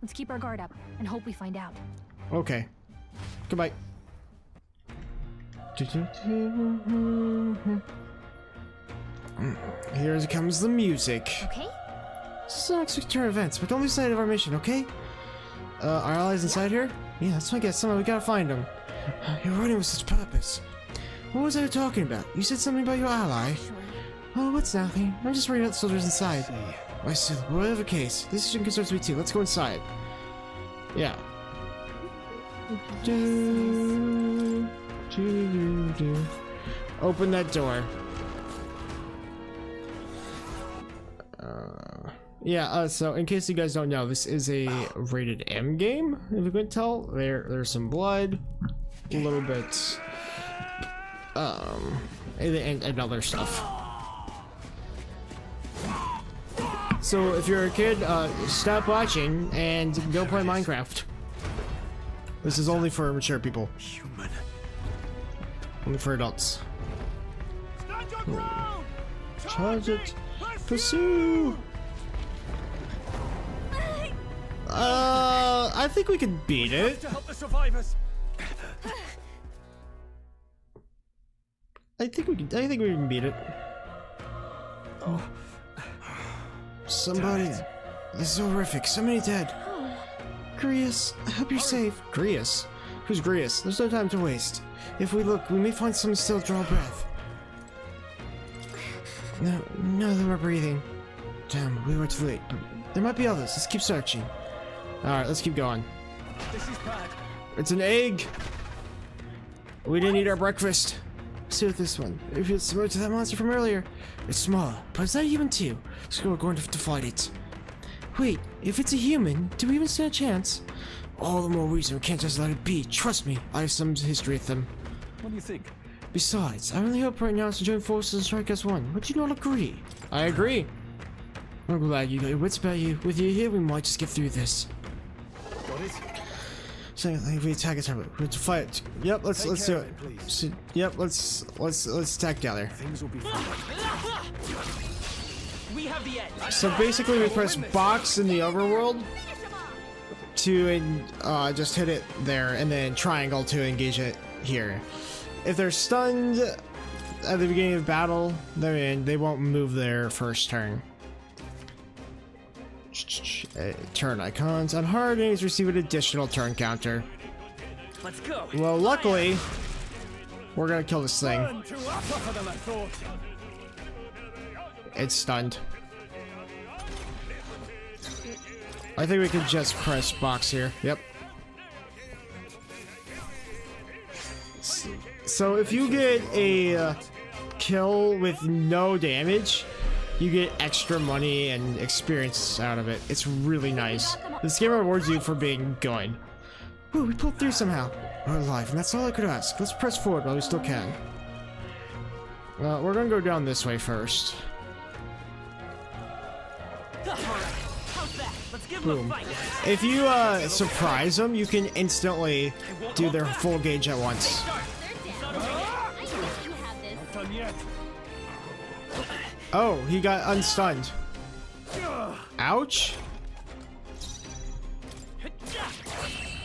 Let's keep our guard up and hope we find out. Okay. Goodbye. Here comes the music. Okay. This is an unexpected events, but don't lose sight of our mission, okay? Our allies inside here? Yeah, that's my guess. Somehow we gotta find them. You're running with such purpose. What was I talking about? You said something about your ally. Oh, what's nothing? I'm just worried about the soldiers inside. I see. Whatever case, this mission concerns me too. Let's go inside. Yeah. Open that door. Yeah, so in case you guys don't know, this is a rated M game, if you couldn't tell. There's some blood, a little bit, and other stuff. So if you're a kid, stop watching and go play Minecraft. This is only for mature people. Human. Only for adults. Stand your ground! Charge it! Pursue! I think we can beat it. To help the survivors. I think we can beat it. Oh. Somebody. This is horrific. So many dead. Grius, I hope you're safe. Grius? Who's Grius? There's no time to waste. If we look, we may find someone still draw breath. No, none of them are breathing. Damn, we were too late. There might be others. Let's keep searching. Alright, let's keep going. This is bad. It's an egg! We didn't eat our breakfast. See with this one. It feels similar to that monster from earlier. It's small, but it's not human too. So we're going to fight it. Wait, if it's a human, do we even stand a chance? All the more reason we can't just let it be. Trust me, I have some history with them. What do you think? Besides, I only hope right now is to join forces and strike as one. Would you not agree? I agree. I'm glad you got your wits about you. With you here, we might just get through this. Got it? So if we attack it, we have to fight. Yep, let's do it. So, yep, let's attack together. Things will be fine. We have the edge. So basically, we press box in the overworld to just hit it there, and then triangle to engage it here. If they're stunned at the beginning of battle, then they won't move their first turn. Turn icons. On hard enemies receive an additional turn counter. Let's go. Well, luckily, we're gonna kill this thing. It's stunned. I think we can just press box here. Yep. So if you get a kill with no damage, you get extra money and experience out of it. It's really nice. This game rewards you for being good. Ooh, we pulled through somehow. We're alive, and that's all I could ask. Let's press forward while we still can. Well, we're gonna go down this way first. Boom. If you surprise them, you can instantly do their full gauge at once. Oh, he got unstunned. Ouch.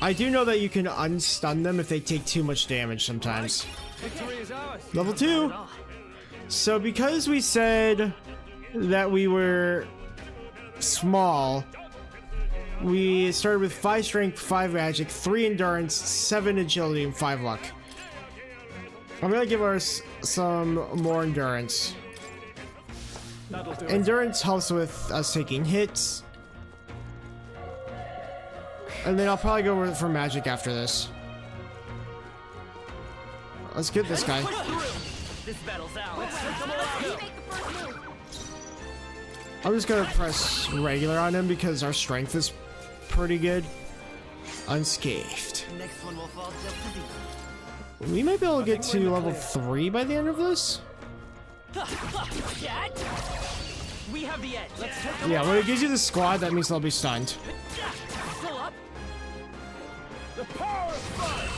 I do know that you can unstun them if they take too much damage sometimes. Level 2. So because we said that we were small, we started with 5 strength, 5 magic, 3 endurance, 7 agility, and 5 luck. I'm gonna give us some more endurance. Endurance helps with us taking hits. And then I'll probably go for magic after this. Let's get this guy. I'm just gonna press regular on him because our strength is pretty good. Unscathed. We might be able to get to level 3 by the end of this. We have the edge. Yeah, when it gives you the squad, that means they'll be stunned. The power of fire.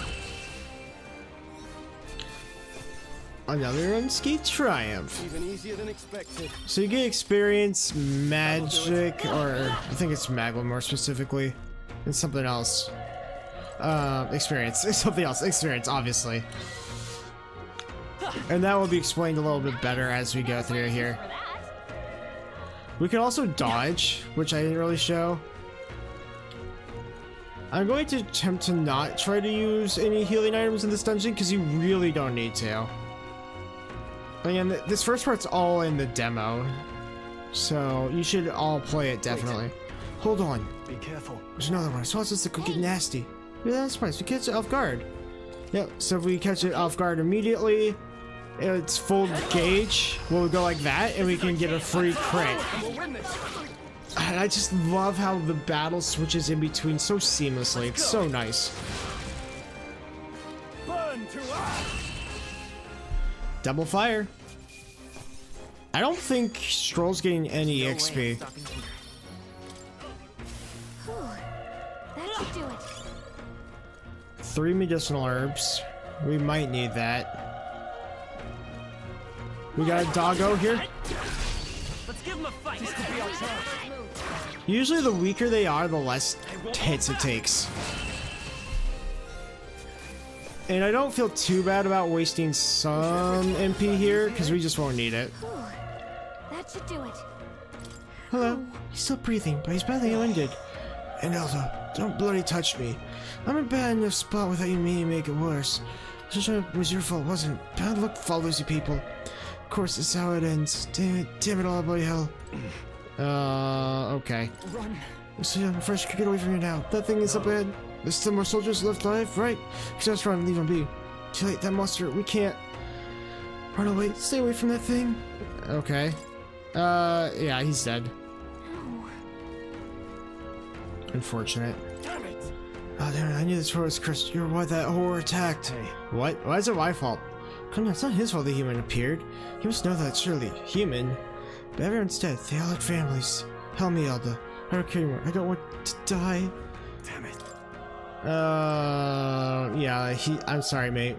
Another unscathed triumph. Even easier than expected. So you get experience, magic, or I think it's magma more specifically, and something else. Experience. Something else. Experience, obviously. And that will be explained a little bit better as we go through here. We can also dodge, which I didn't really show. I'm going to attempt to not try to use any healing items in this dungeon because you really don't need to. Again, this first part's all in the demo, so you should all play it definitely. Wait. Hold on. Be careful. There's another one. So this could get nasty. Yeah, that's fine. We catch it off guard. Yep. So if we catch it off guard immediately, it's full gauge. We'll go like that, and we can get a free crit. And I just love how the battle switches in between so seamlessly. It's so nice. Burn to us. Double fire. I don't think Stroll's getting any XP. That should do it. 3 medicinal herbs. We might need that. We got a doggo here. Let's give him a fight. Usually the weaker they are, the less hits it takes. And I don't feel too bad about wasting some MP here, because we just won't need it. That should do it. Hello. He's still breathing, but he's badly wounded. And Elsa, don't bloody touch me. I'm in a bad enough spot without you meaning to make it worse. This was your fault, wasn't it? Bad luck follows you people. Of course, this is how it ends. Damn it all, bloody hell. Okay. Run. So I'm afraid I could get away from you now. That thing is up ahead. There's still more soldiers left alive, right? Just run and leave them be. Too late, that monster. We can't. Run away. Stay away from that thing. Okay. Yeah, he's dead. Unfortunate. Damn it. Oh, damn it. I knew this war was cursed. You're why that horror attacked. Hey. What? Why is it my fault? Come on, it's not his fault the human appeared. You must know that, surely. Human? But everyone's dead. They all had families. Help me, Elda. I don't care anymore. I don't want to die. Damn it. Yeah, I'm sorry, mate.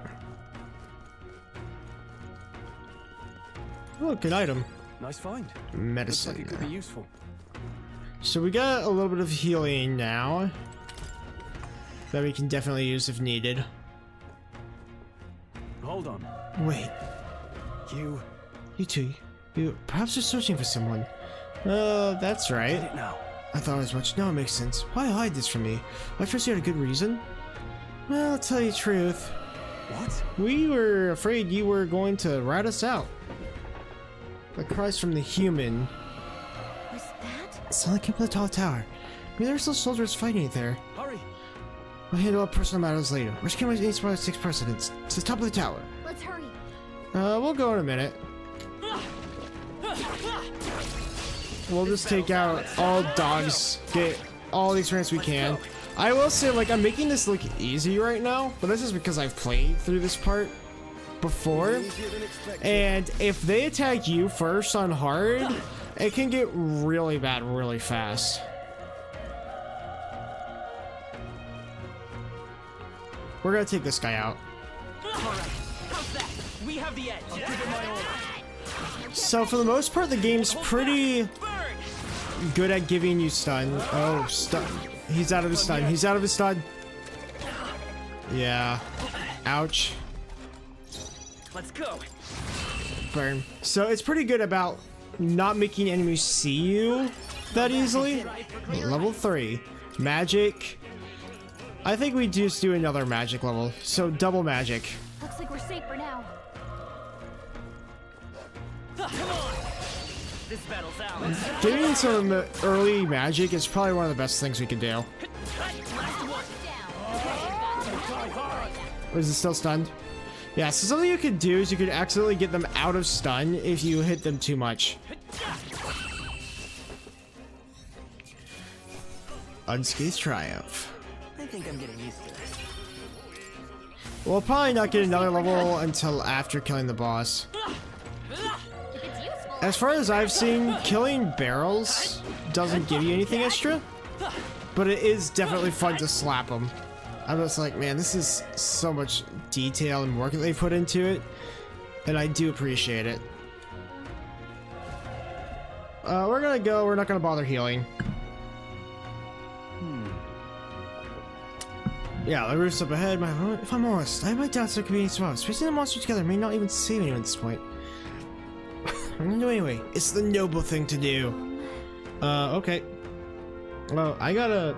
Oh, good item. Nice find. Medicine. Looks like it could be useful. So we got a little bit of healing now. that we can definitely use if needed. Hold on. Wait. You two. You perhaps you're searching for someone. That's right. Get it now. I thought as much. Now it makes sense. Why hide this from me? I trust you had a good reason. Well, I'll tell you the truth. What? We were afraid you were going to rat us out. The cries from the human. Was that? It sounded like it came from the tall tower. Maybe there's still soldiers fighting it there. Hurry. We'll handle up personal matters later. Rescue my 6 precedents. To the top of the tower. Let's hurry. We'll go in a minute. We'll just take out all dogs, get all the experience we can. I will say, like, I'm making this look easy right now, but that's just because I've played through this part before. And if they attack you first on hard, it can get really bad really fast. We're gonna take this guy out. We have the edge. I'll give it my all. So for the most part, the game's pretty good at giving you stun. Oh, stun. He's out of his stun. He's out of his stun. Yeah. Ouch. Let's go. Burn. So it's pretty good about not making enemies see you that easily. Level 3. Magic. I think we just do another magic level. So double magic. Looks like we're safe for now. Come on. This battle's ours. Getting some early magic is probably one of the best things we can do. Is it still stunned? Yeah, so something you could do is you could accidentally get them out of stun if you hit them too much. Unscathed triumph. I think I'm getting used to this. We'll probably not get another level until after killing the boss. As far as I've seen, killing barrels doesn't give you anything extra, but it is definitely fun to slap them. I'm just like, man, this is so much detail and work that they put into it, and I do appreciate it. We're gonna go. We're not gonna bother healing. Yeah, the roof's up ahead. If I'm honest, I have my doubts there could be any swamps. Facing the monster together may not even save anyone at this point. I'm gonna do it anyway. It's the noble thing to do. Okay. Well, I gotta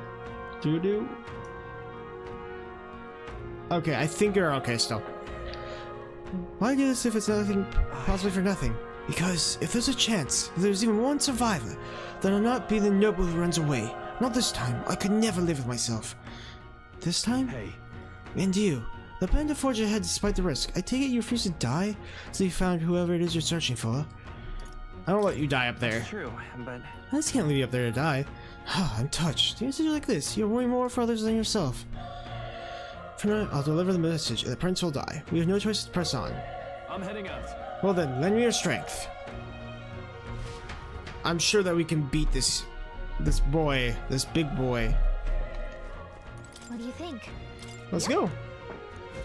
do. Okay, I think you're okay still. Why do this if it's nothing, possibly for nothing? Because if there's a chance, if there's even one survivor, then I'll not be the noble who runs away. Not this time. I could never live with myself. This time? Hey. And you. The plan to forge ahead despite the risk. I take it you refuse to die until you found whoever it is you're searching for. I don't let you die up there. That's true, but I just can't leave you up there to die. I'm touched. You message like this. You're worrying more for others than yourself. For now, I'll deliver the message, and the prince will die. We have no choice to press on. I'm heading out. Well then, lend me your strength. I'm sure that we can beat this boy, this big boy. What do you think? Let's go.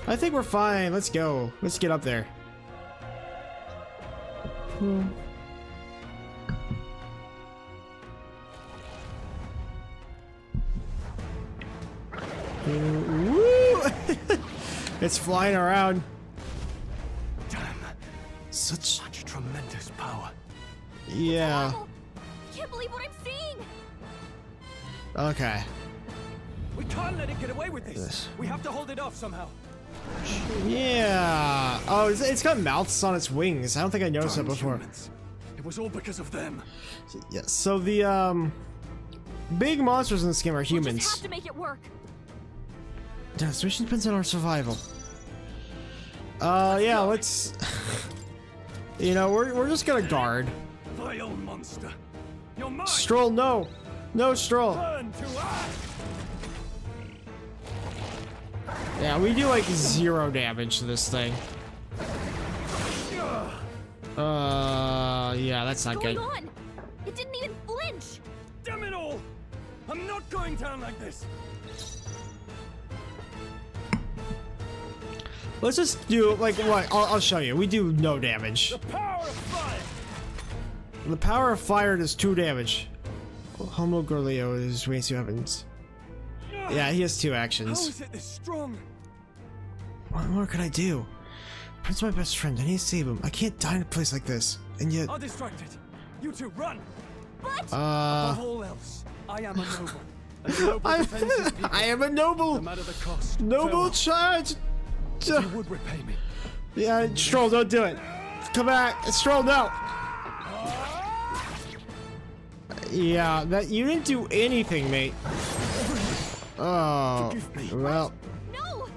I think we're fine. Let's go. Let's get up there. Woo! It's flying around. Damn. Such tremendous power. Yeah. I can't believe what I'm seeing. Okay. we can't let it get away with this. We have to hold it off somehow. Yeah. Oh, it's got mouths on its wings. I don't think I noticed that before. Humans. It was all because of them. Yeah. So the big monsters in this game are humans. We just have to make it work. Yeah, this mission depends on our survival. Yeah, let's. You know, we're just gonna guard. Vile monster. You're mine. Stroll, no, no Stroll. Burn to ash. Yeah, we do like 0 damage to this thing. Yeah, that's not good. What's going on? It didn't even flinch. Damn it all! I'm not going down like this. Let's just do like what? I'll show you. We do no damage. The power of fire. The power of fire does 2 damage. Homo Gorleo is raised to heavens. Yeah, he has 2 How actions. is it this strong? What more could I do? Prince's my best friend. I need to save him. I can't die in a place like this. And yet... I'll distract it. You two, run! But... Above all else, I am a noble. And a noble defends his people, I am a noble! no matter the cost. Noble Farewell. charge! You would repay me. Yeah, Stroll, don't do it. Come back. Stroll, no! Yeah, that you didn't do anything, mate. Oh, well. No!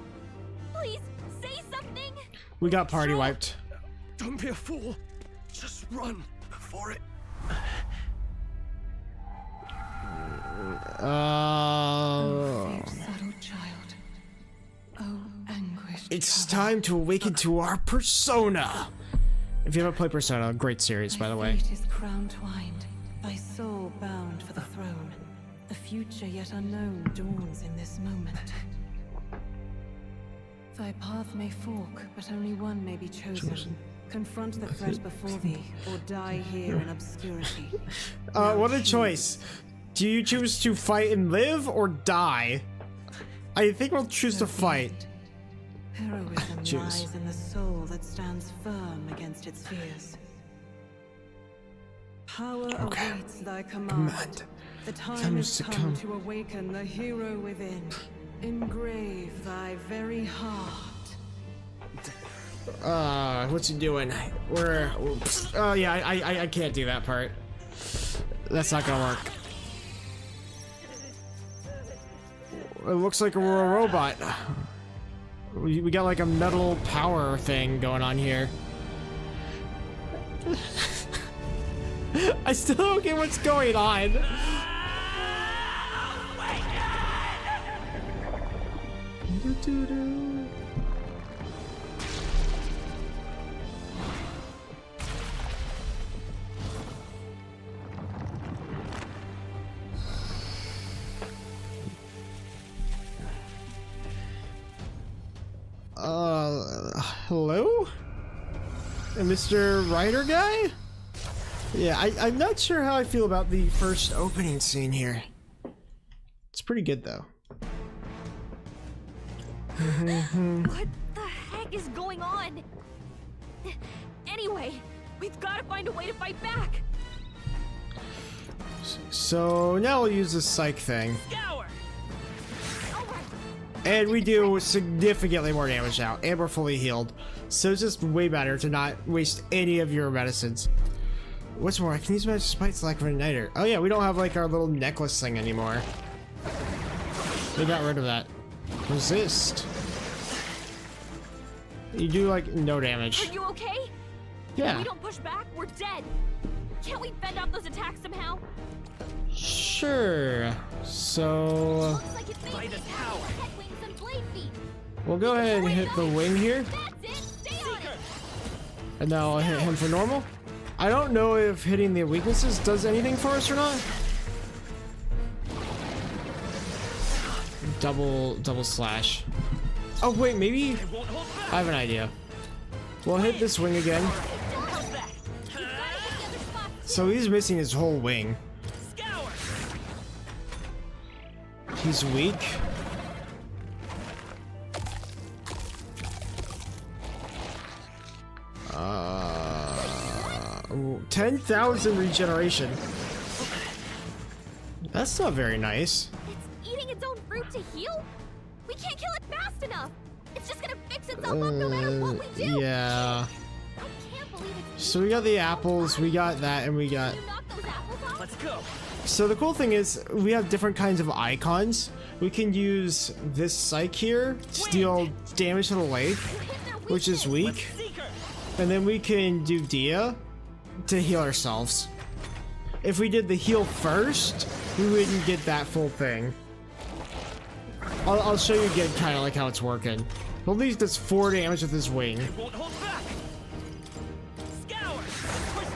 Please, say something! We got party wiped. Don't be a fool. Just run before it. Subtle child. Oh, anguish. It's time to awaken to our persona. If you haven't played Persona, great series, by the way. Fate is crown twined, thy soul bound for the throne. The future yet unknown dawns in this moment. Thy path may fork, but only one may be chosen. Confront the threat before thee, or die here in obscurity. What a choice. Do you choose to fight and live, or die? I think we'll choose to fight. Heroism lies in the soul that stands firm against its fears. Power awaits thy command. The time has come to awaken the hero within. Engrave thy very heart. What's he doing? Oh yeah, I can't do that part. That's not gonna work. It looks like we're a robot. We got like a metal power thing going on here. I still don't get what's going on. Hello? Mr. Writer guy? Yeah, I'm not sure how I feel about the first opening scene here. It's pretty good, though. What the heck is going on? Anyway, we've got to find a way to fight back. So now we'll use the psych thing. Scour! And we do significantly more damage now, and we're fully healed. So it's just way better to not waste any of your medicines. What's more, I can use magic spikes like an igniter. Oh yeah, we don't have like our little necklace thing anymore. We got rid of that. Resist. You do like no damage. Are you okay? Yeah. If we don't push back, we're dead. Can't we fend off those attacks somehow? Sure. So Looks like it's by the tower. Head wings and blade feet. we'll go ahead and hit the wing here. That's it. Stay on it. And now I'll hit him for normal. I don't know if hitting the weaknesses does anything for us or not. Double slash. Oh wait, maybe I have an idea. We'll hit this wing again. So he's missing his whole wing. He's weak. 10,000 regeneration. That's not very nice. It's eating its own fruit to heal? We can't kill it fast enough. It's just gonna fix itself up no matter what we do. Yeah. I can't believe it's So we got the apples, we got that, and we got... Let's go. So the cool thing is, we have different kinds of icons. We can use this psych here to deal damage to the leg, which is weak. And then we can do Dia to heal ourselves. If we did the heal first, we wouldn't get that full thing. I'll show you again kind of like how it's working. At least does 4 damage with his wing. Won't hold back. Scour. Push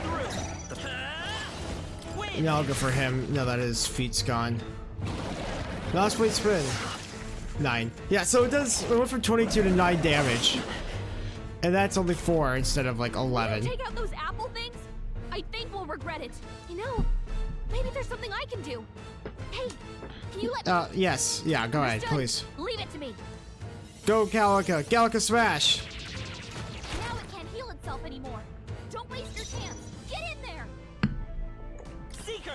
through. Now I'll go for him. Now that his feet's gone. Last plate spin. 9. Yeah, so it went from 22 to 9 damage. And that's only 4 instead of like 11. Take out those apple things? I think we'll regret it. You know, maybe there's something I can do. Hey, can you let me? Yes. Yeah, go ahead, please. Leave it to me. Go, Gallica. Gallica smash. Now it can't heal itself anymore. Don't waste your chance. Get in there. Seeker.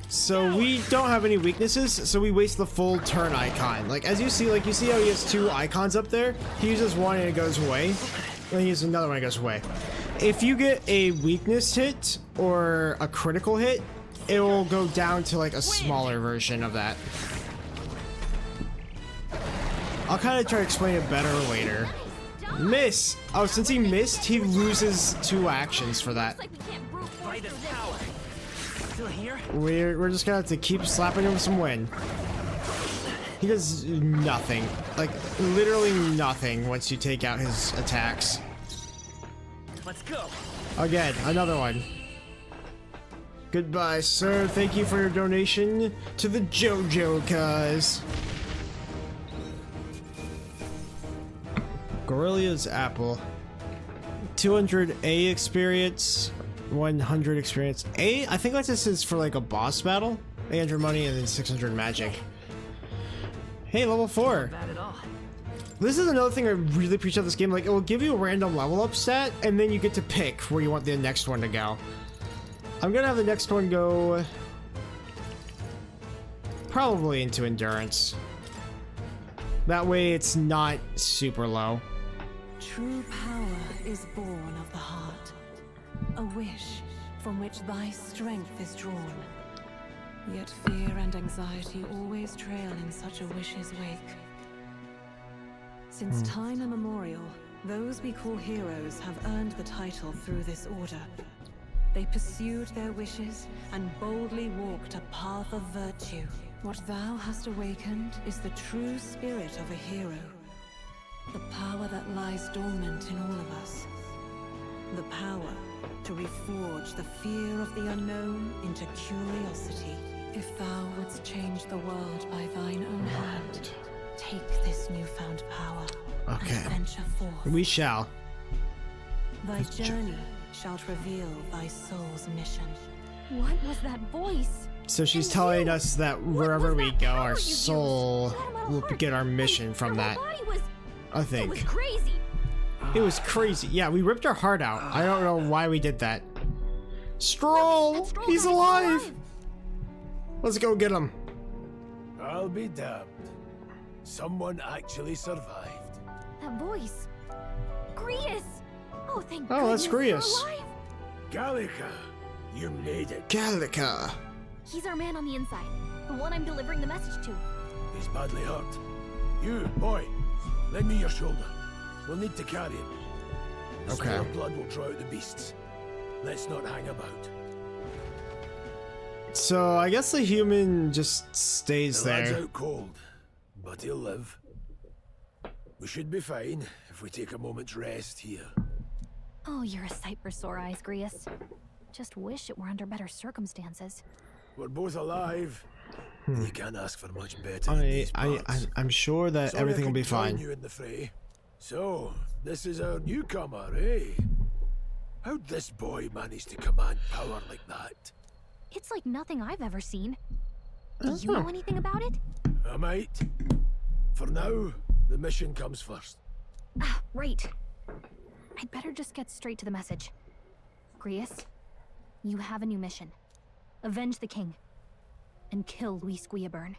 So we don't have any weaknesses, so we waste the full turn icon. Like, as you see, like, you see how he has two icons up there? He uses one and it goes away. Then he uses another one and it goes away. If you get a weakness hit or a critical hit, it will go down to, like, a smaller version of that. I'll kind of try to explain it better later. Miss! Oh, since he missed, he loses 2 actions for that. Still here? We're just gonna have to keep slapping him with some wind. He does nothing. Like, literally nothing once you take out his attacks. Let's go. Again, another one. Goodbye, sir. Thank you for your donation to the JoJo cuz. Gorilla's Apple. 200 A experience. 100 experience. I think that this is for like a boss battle. 800 money and then 600 magic. Hey, level 4. Not bad at all. This is another thing I really appreciate about this game. Like, it will give you a random level up stat, and then you get to pick where you want the next one to go. I'm gonna have the next one go probably into endurance. That way it's not super low. True power is born of the heart, a wish from which thy strength is drawn. Yet fear and anxiety always trail in such a wish's wake. Since time immemorial, those we call heroes have earned the title through this order. They pursued their wishes and boldly walked a path of virtue. What thou hast awakened is the true spirit of a hero. The power that lies dormant in all of us. The power to reforge the fear of the unknown into curiosity. If thou wouldst change the world by thine own hand, take this newfound power and venture forth. We shall. Thy journey shalt reveal thy soul's mission. What was that voice? So she's telling us that wherever we go, our soul will get our mission from that. I think. It was crazy. It was crazy. Yeah, we ripped her heart out. I don't know why we did that. Stroll! He's alive! Let's go get him. I'll be damned. Someone actually survived. That voice. Grius! Oh, thank Oh, that's goodness Grius. you're alive. Gallica, you made it. Gallica. He's our man on the inside. The one I'm delivering the message to. He's badly hurt. You, boy, lend me your shoulder. We'll need to carry him. The Okay. spare blood will draw out the beasts. Let's not hang about. So I guess the human just stays The lad's there. out cold, but he'll live. We should be fine if we take a moment's rest here. Oh, you're a sight for sore eyes, Grius. Just wish it were under better circumstances. We're both alive. You can't ask for much better. than these parts. I'm sure that Sorry everything I will be couldn't join fine. You in the fray. So, this is our newcomer, eh? How'd this boy manage to command power like that? It's like nothing I've ever seen. Do you know anything about it? I might. For now, the mission comes first. Ah, right. I'd better just get straight to the message. Grius, you have a new mission. Avenge the king. And kill Luis Guillaburn.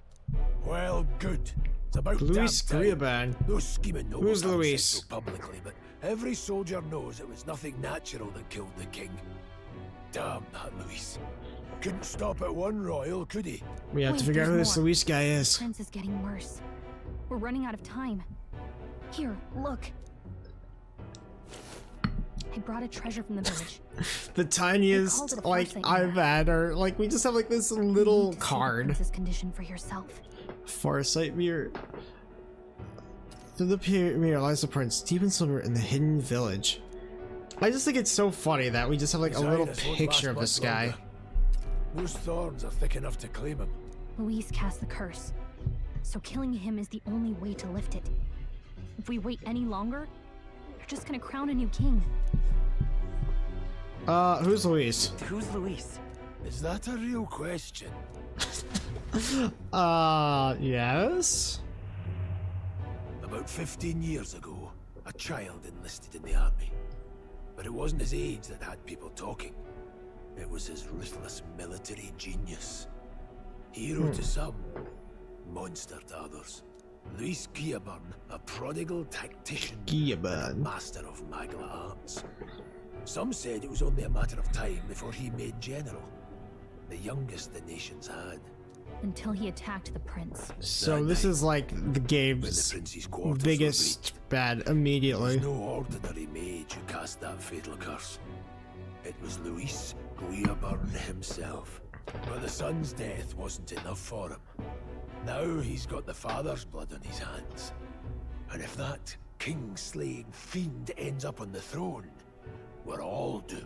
Well, good. It's about Luis damn time. Guillaburn. Those scheming nobles Who's haven't said Luis? so publicly, but every soldier knows it was nothing natural that killed the king. Damn that Luis. Couldn't stop at one royal, could he? We have to Wait, figure out who there's this more. Luis guy is. Prince is getting worse. We're running out of time. Here, look. I brought a treasure from the village. The tiniest, like, iPad, or, like, we just have, like, this little card. Prince's condition for yourself. Farsight mirror. Through the mirror lies the prince, deep in slumber in the hidden village. I just think it's so funny that we just have, like, a His little highness won't picture last of this much guy. longer. Those thorns are thick enough to claim him. Luis cast the curse. So killing him is the only way to lift it. If we wait any longer, you're just gonna crown a new king. Who's Luis? Who's Luis? Is that a real question? Yes? About 15 years ago, a child enlisted in the army. But it wasn't his age that had people talking. It was his ruthless military genius. Hero to some, monster to others. Luis Guillaburn, a prodigal tactician and a master of Magla arts. Some said it was only a matter of time before he made general. The youngest the nations had. Until he attacked the prince. So this is like the game's biggest bad immediately. It was no ordinary mage who cast that fatal curse. It was Luis Guillaburn himself. But the son's death wasn't enough for him. Now he's got the father's blood on his hands. And if that king-slaying fiend ends up on the throne, we're all doomed.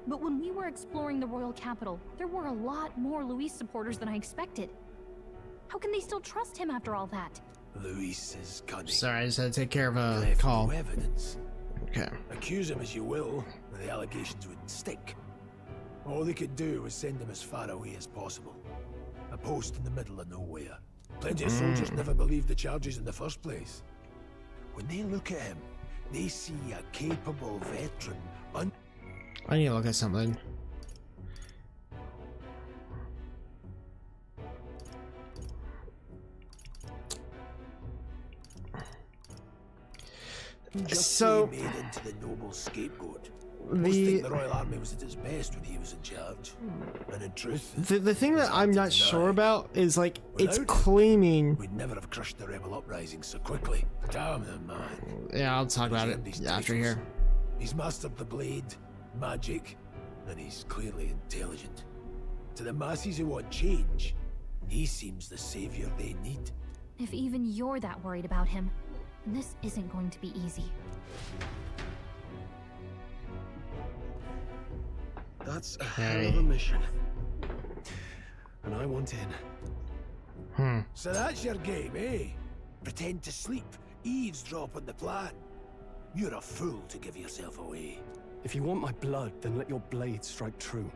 But when we were exploring the royal capital, there were a lot more Luis supporters than I expected. How can they still trust him after all that? Luis is cunning. Sorry, I just had to take care of a Left call. no evidence. Okay. Accuse him as you will, the allegations wouldn't stick. All they could do was send him as far away as possible. A post in the middle of nowhere. Plenty of soldiers never believed the charges in the first place. When they look at him, they see a capable veteran. I need to look at something. So made into the noble scapegoat. Most think the Royal Army was at its best when he was in charge. And in truth, the thing that I'm not sure about is like it's Without claiming. we'd never have crushed the rebel uprising so quickly. Damn them, man. Yeah, I'll talk about it after here. He's mastered the blade, magic, and he's clearly intelligent. To the masses who want change, he seems the savior they need. If even you're that worried about him, this isn't going to be easy. That's a hell of a mission. And I want in. So that's your game, eh? Pretend to sleep, eavesdrop on the plan. You're a fool to give yourself away. If you want my blood, then let your blade strike true.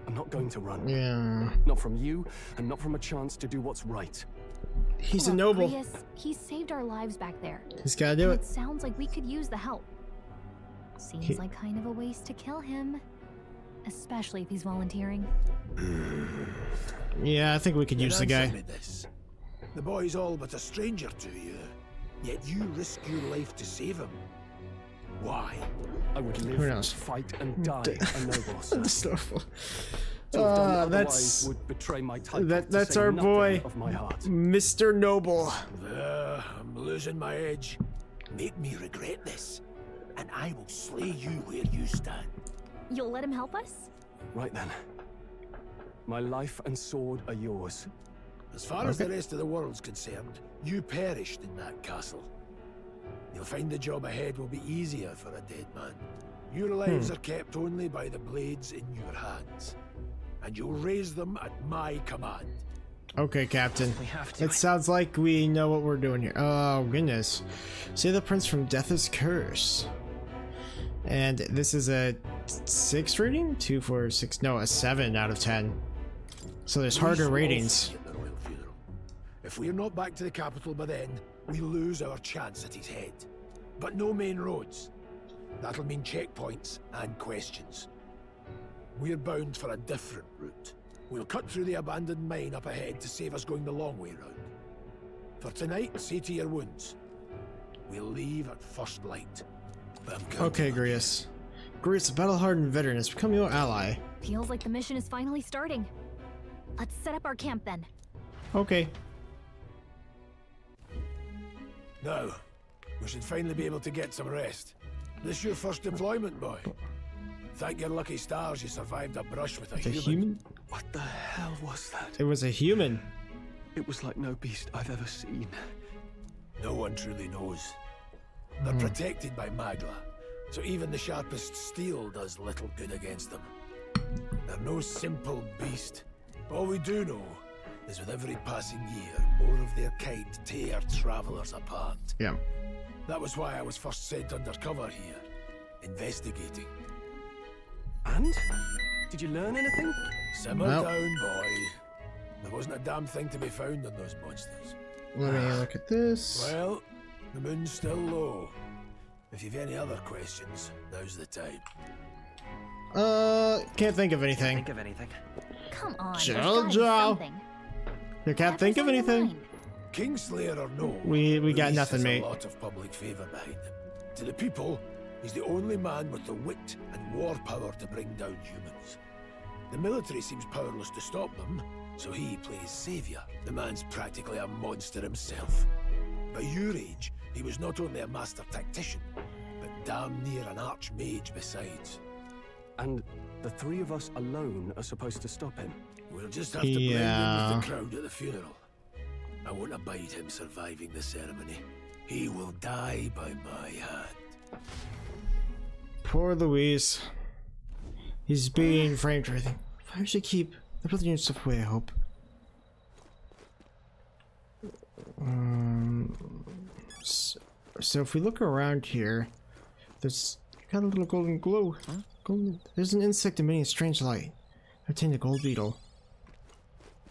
I'm not going to run. Yeah. Not from you, and not from a chance to do what's right. He's a noble. Grius, he saved our lives back there. He's gotta do And it. It sounds like we could use the help. Seems like kind of a waste to kill him. Especially if he's volunteering. Yeah, I think we could use the guy. This. The boy's all but a stranger to you, yet you risk your life to save him. Why? I would Who live, knows? fight, and die a noble, sir. Snowfall. To have done otherwise That's would betray my title, that's to say our nothing boy, of my heart. Mr. Noble. I'm losing my edge. Make me regret this, and I will slay you where you stand. You'll let him help us? Right then. My life and sword are yours. As far as the rest of the world's concerned, you perished in that castle. You'll find the job ahead will be easier for a dead man. Your lives are kept only by the blades in your hands, and you'll raise them at my command. Okay, Captain. It sounds like we know what we're doing here. Oh, goodness. Save the prince from Death's curse. And this is a 6 rating? 2, 4, 6. No, a 7 out of 10. So there's harder ratings. At the royal funeral. If we're not back to the capital by then, we lose our chance at his head. But no main roads. That'll mean checkpoints and questions. We're bound for a different route. We'll cut through the abandoned mine up ahead to save us going the long way round. For tonight, see to your wounds. We'll leave at first light. Okay, Grius. Grius, a battle-hardened veteran, has become your ally. Feels like the mission is finally starting. Let's set up our camp then. Okay. Now, we should finally be able to get some rest. This your first deployment, boy. Thank your lucky stars you survived a brush with a human. What the hell was that? It was a human. It was like no beast I've ever seen. No one truly knows. They're protected by Magla, so even the sharpest steel does little good against them. They're no simple beast. All we do know is with every passing year, more of their kind tear travelers apart. Yeah. That was why I was first sent undercover here, investigating. And? Did you learn anything? Simmer down, boy. There wasn't a damn thing to be found on those monsters. Let me look at this. Well, the moon's still low. If you've any other questions, now's the time. Can't think of anything. Can't think of anything. Come on, Jojo. You can't think of anything? Kingslayer or no, We got Luis nothing, has mate. a lot of public favour behind him. To the people, he's the only man with the wit and war power to bring down humans. The military seems powerless to stop them, so he plays saviour. The man's practically a monster himself. By your age, he was not only a master tactician, but damn near an archmage besides. And the three of us alone are supposed to stop him. We'll just have to blend in with the crowd at the funeral. I won't abide him surviving the ceremony. He will die by my hand. Poor Luis. He's being framed for everything. I should keep the brother stuff away, I hope. So if we look around here, there's got a little golden glow. There's an insect emitting a strange light. Obtain the gold beetle.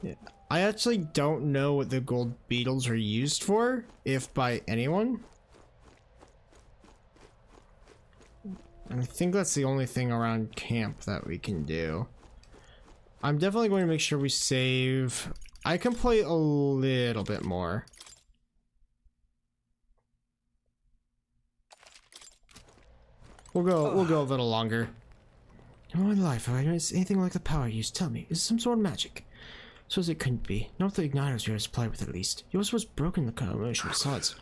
Yeah. I actually don't know what the gold beetles are used for, if by anyone. I think that's the only thing around camp that we can do. I'm definitely going to make sure we save. I can play a little bit more. We'll go a little longer. In my life, have I noticed anything like the power I used? Tell me, is it some sort of magic? So as it couldn't be. Not the igniters you were supplied with, at least. Yours was broken the commotion besides.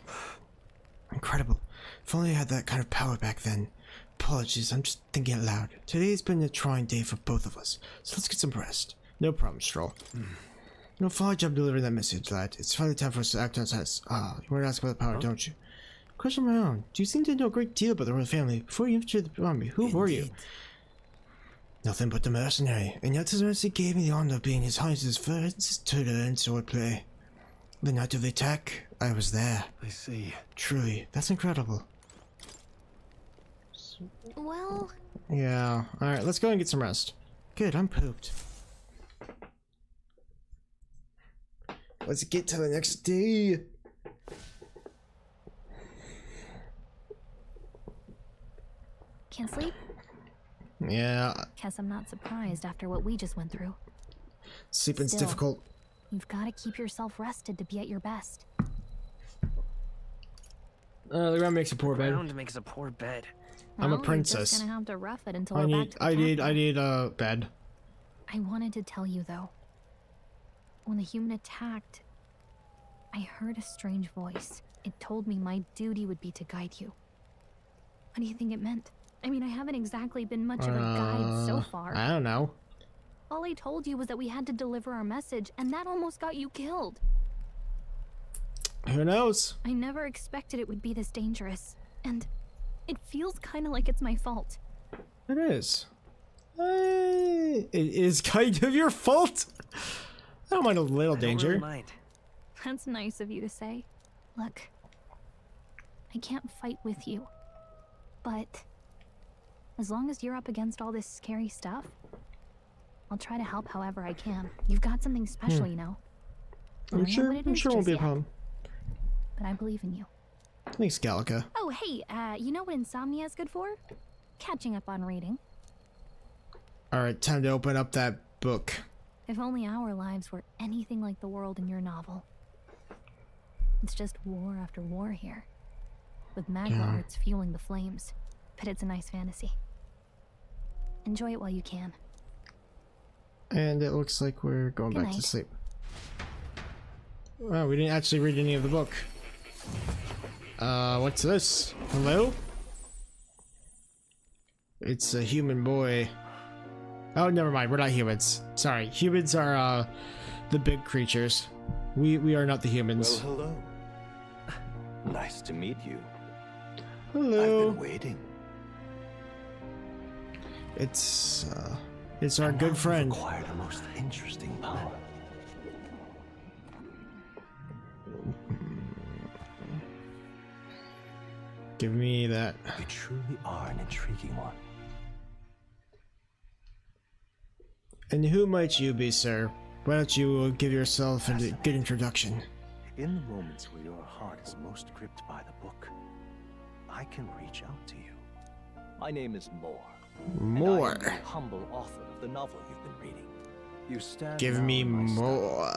Incredible. If only I had that kind of power back then. Apologies, I'm just thinking out loud. Today's been a trying day for both of us, so let's get some rest. No problem, Stroll. No follow job delivering that message, lad. It's finally time for us to act on us. You want to ask about the power, don't you? Question of my own. Do you seem to know a great deal about the royal family? Before you entered the army, who were you? Nothing but the mercenary, and yet His Majesty gave me the honor of being His Highness's first tutor in swordplay. The night of the attack, I was there. I see. Truly, that's incredible. Well... Yeah, alright, let's go and get some rest. Good, I'm pooped. Let's get to the next day. Can't sleep? Yeah. Guess I'm not surprised after what we just went through. Sleeping's Still, difficult. You've got to keep yourself rested to be at your best. The ground makes a poor bed. Ground makes a poor bed. I'm a Well, princess. You're just gonna have to rough it until I we're back need to the capital. I need a bed. I wanted to tell you though. When the human attacked, I heard a strange voice. It told me my duty would be to guide you. What do you think it meant? I mean, I haven't exactly been much of a guide so far. I don't know. All I told you was that we had to deliver our message, and that almost got you killed. Who knows? I never expected it would be this dangerous, and it feels kind of like it's my fault. It is. It is kind of your fault. I don't mind a little danger. Really mind. That's nice of you to say. Look, I can't fight with you, but as long as you're up against all this scary stuff, I'll try to help however I can. You've got something special, you know. I'm sure it won't be a problem. But I believe in you. Thanks, Gallica. Oh, hey, you know what insomnia is good for? Catching up on reading. Alright, time to open up that book. If only our lives were anything like the world in your novel. It's just war after war here. With magma hearts fueling the flames. But it's a nice fantasy. Enjoy it while you can. And it looks like we're going Good back to night. sleep. Wow, we didn't actually read any of the book. What's this? Hello? It's a human boy. Oh, never mind. We're not humans. Sorry. Humans are, the big creatures. We are not the humans. Well, hello. Nice to meet you. Hello. I've been waiting. It's our good friend. Acquired a most interesting power. Give me that. You truly are an intriguing one. And who might you be, sir? Why don't you give yourself a good introduction? In the moments where your heart is most gripped by the book, I can reach out to you. My name is Moore. More. And I am the humble author of the novel you've been reading. You stand Give now me in my study. more.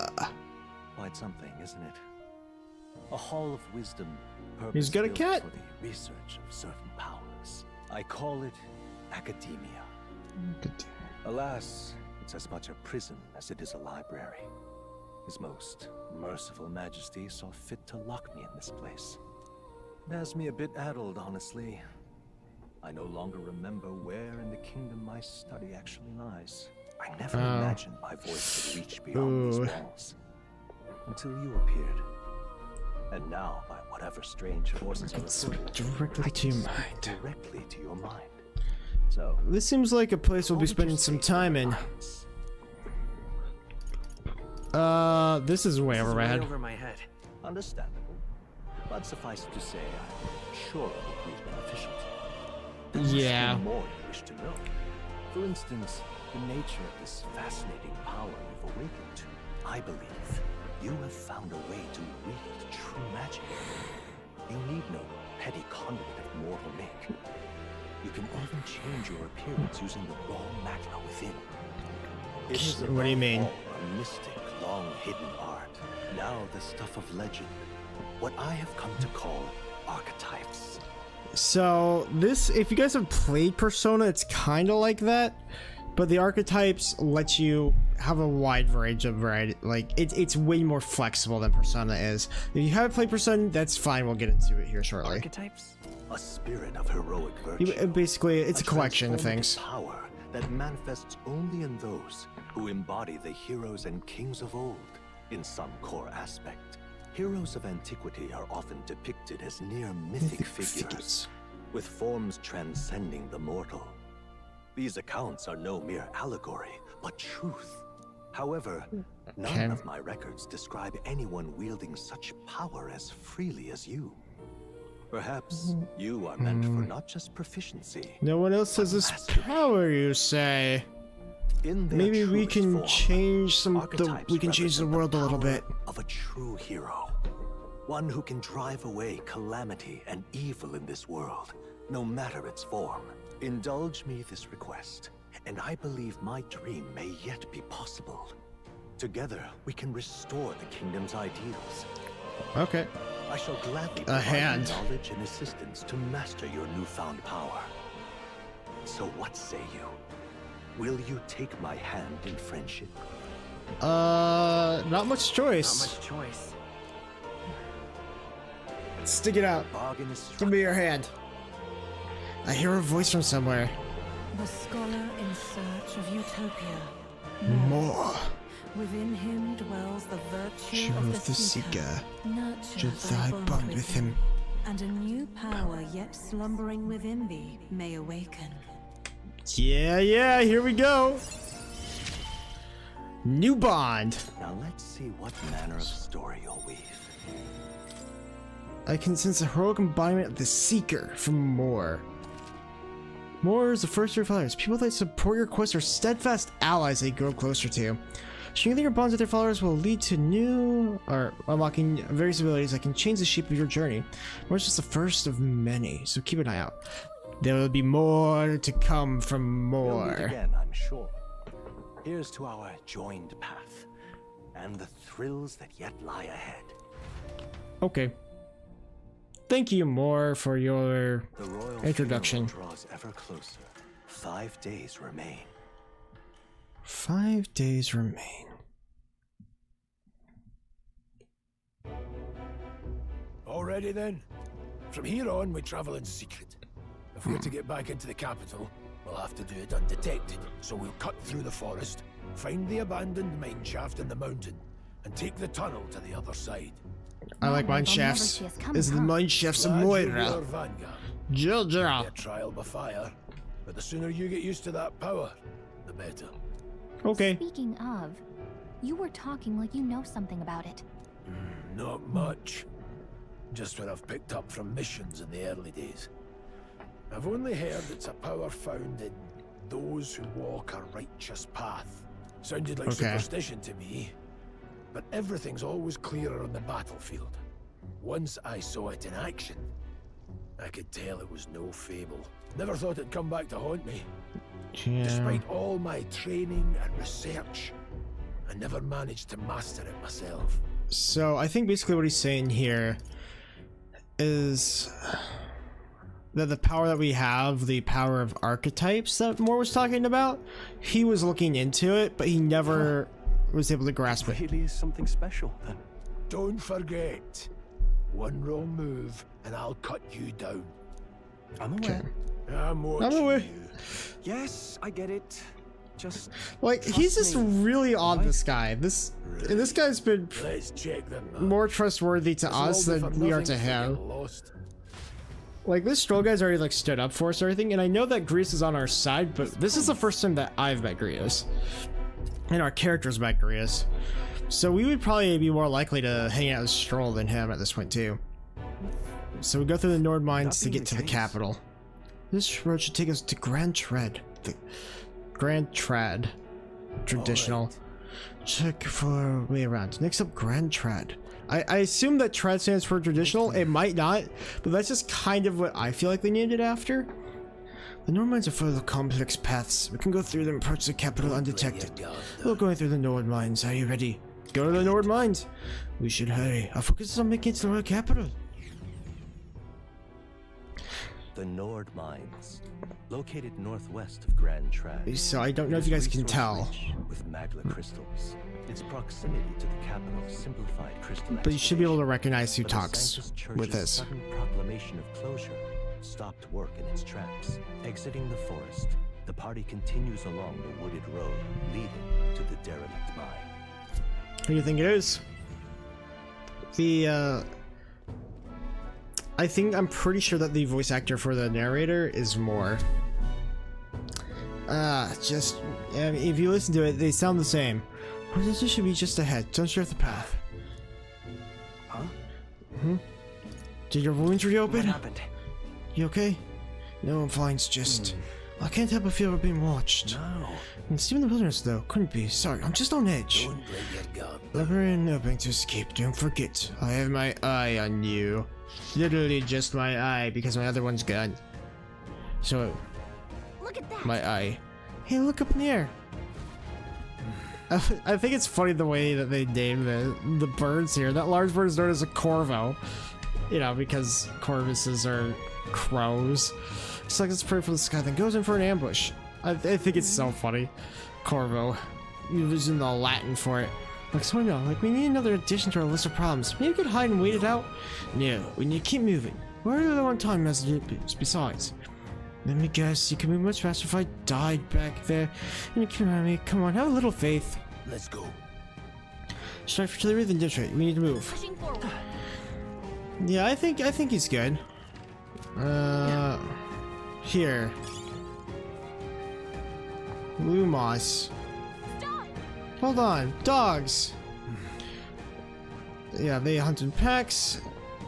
Quite something, isn't it? A hall of wisdom. He's got a cat. For the research of certain powers. I call it academia. Alas, it's as much a prison as it is a library. His most merciful majesty saw fit to lock me in this place. It has me a bit addled, honestly. I no longer remember where in the kingdom my study actually lies. I never imagined my voice would reach beyond these walls. Until you appeared. And now, by whatever strange forces are directly to your mind. Directly to your mind. So this seems like a place we'll be spending some time in. This is way over my head. Over my head. Understandable. But suffice it to say, I'm sure it will prove beneficial to you. Yeah. There's more you wish to know. For instance, the nature of this fascinating power you've awakened to. I believe you have found a way to wield true magic. You need no petty conduit of mortal make. You can even change your appearance using the raw magma within. It is What do you mean? a mystic, long-hidden art. Now the stuff of legend. What I have come to call archetypes. So this, if you guys have played Persona, it's kind of like that, but the archetypes let you have a wide range of variety. Like it's way more flexible than Persona is. If you haven't played Persona, that's fine. We'll get into it here shortly. Archetypes? A spirit of heroic virtue. Basically, it's a collection of things. Power that manifests only in those who embody the heroes and kings of old in some core aspect. Heroes of antiquity are often depicted as near mythic figures, with forms transcending the mortal. These accounts are no mere allegory, but truth. However, none of my records describe anyone wielding such power as freely as you. Perhaps you are meant for not just proficiency. No one else has this power, you say? Maybe we can change we can change the world a little bit. Of a true hero. One who can drive away calamity and evil in this world, no matter its form. Indulge me this request, and I believe my dream may yet be possible. Together, we can restore the kingdom's ideals. Okay. I shall gladly provide you knowledge and assistance to master your newfound power. So what say you? Will you take my hand in friendship? Not much choice. Not much choice. Stick it out. Give me your hand. I hear a voice from somewhere. The scholar in search of utopia. More. Within him dwells the virtue of the the seeker. Nurture thy bond with him. And a new power yet slumbering within thee may awaken. Yeah, here we go. New bond. Now let's see what manner of story you'll weave. I can sense a heroic embodiment of the seeker from Moore. Moore is the first of your followers. People that support your quest are steadfast allies they grow closer to. Strengthening your bonds with their followers will lead to unlocking various abilities that can change the shape of your journey. Moore is just the first of many, so keep an eye out. There will be more to come from Moore. We'll meet again, I'm sure. Here's to our joined path, and the thrills that yet lie ahead. Okay. Thank you, Moore, for your The royal introduction. draws ever closer. 5 days remain. 5 days remain. Already then? From here on, we travel in secret. If we're to get back into the capital, we'll have to do it undetected. So we'll cut through the forest, find the abandoned mine shaft in the mountain, and take the tunnel to the other side. I like mine shafts. This is the mine shafts of Moira. Jojo. A trial by fire, but the sooner you get used to that power, the better. Okay. Speaking of, you were talking like you know something about it. Not much. Just what I've picked up from missions in the early days. I've only heard it's a power found in those who walk a righteous path. Sounded like Okay. superstition to me. But everything's always clearer on the battlefield. Once I saw it in action, I could tell it was no fable. Never thought it'd come back to haunt me. Yeah. Despite all my training and research, I never managed to master it myself. So I think basically what he's saying here is that the power that we have, the power of archetypes that Moore was talking about, he was looking into it, but he never was able to grasp it. Really is something special then. Don't forget, one wrong move and I'll cut you down. I'm aware. I'm watching aware. you. Yes, I get it. Just Like, he's just really on this guy. This guy's been Let's check them. more trustworthy to us than we are to him. Like, this Stroll guy's already, like, stood up for us or everything, and I know that Grease is on our side, but this is the first time that I've met Grease. And our characters met Grease. So we would probably be more likely to hang out with Stroll than him at this point, too. So we go through the Nord Mines to get to the capital. This road should take us to Grand Tread. The Grand Trad. Traditional. Check for way around. Next up, Grand Trad. I assume that Trad stands for traditional. It might not, but that's just kind of what I feel like they named it after. The Nord Mines are full of complex paths. We can go through them and approach the capital undetected. We're going through the Nord Mines. Are you ready? Go to the Nord Mines. We should hurry. Our focus is on making it to the royal capital. The Nord Mines, located northwest of Grand Trad. So I don't know if you guys can tell. With magma crystals. Its proximity to the capital simplified crystal. But you should be able to recognize who But talks Sanctus Church's with this. Sudden proclamation of closure stopped work in its tracks. Exiting the forest, the party continues along the wooded road leading to the derelict mine. Who do you think it is? I'm pretty sure that the voice actor for the narrator is Moore. If you listen to it, they sound the same. Well, this should be just ahead. Don't start the path. Huh? Did your wounds reopen? What happened? You okay? No, I'm fine. It's just... I can't help but feel we're being watched. No. And Steven the Wilderness, though. Couldn't be. Sorry, I'm just on edge. Don't let your guard. Labyrinth opening to escape. Don't forget, I have my eye on you. Literally just my eye, because my other one's gone. So, Look at that. my eye. Hey, look up in the air. I think it's funny the way that they name the birds here. That large bird is known as a corvo. You know, because corvuses are crows. It's like it's prey from the sky, then goes in for an ambush. I think it's so funny. Corvo. Using the Latin for it. Like, so no, like, we need another addition to our list of problems. Maybe we could hide and wait it out? No, we need to keep moving. Where are the one-time messages besides? Let me guess, you can move much faster if I died back there. And you can remind me, come on, have a little faith. Let's go. Strike for artillery, then demonstrate. We need to move. Pushing forward. Yeah, I think he's good. Here. Lumos. Hold on, dogs. Yeah, they hunt in packs.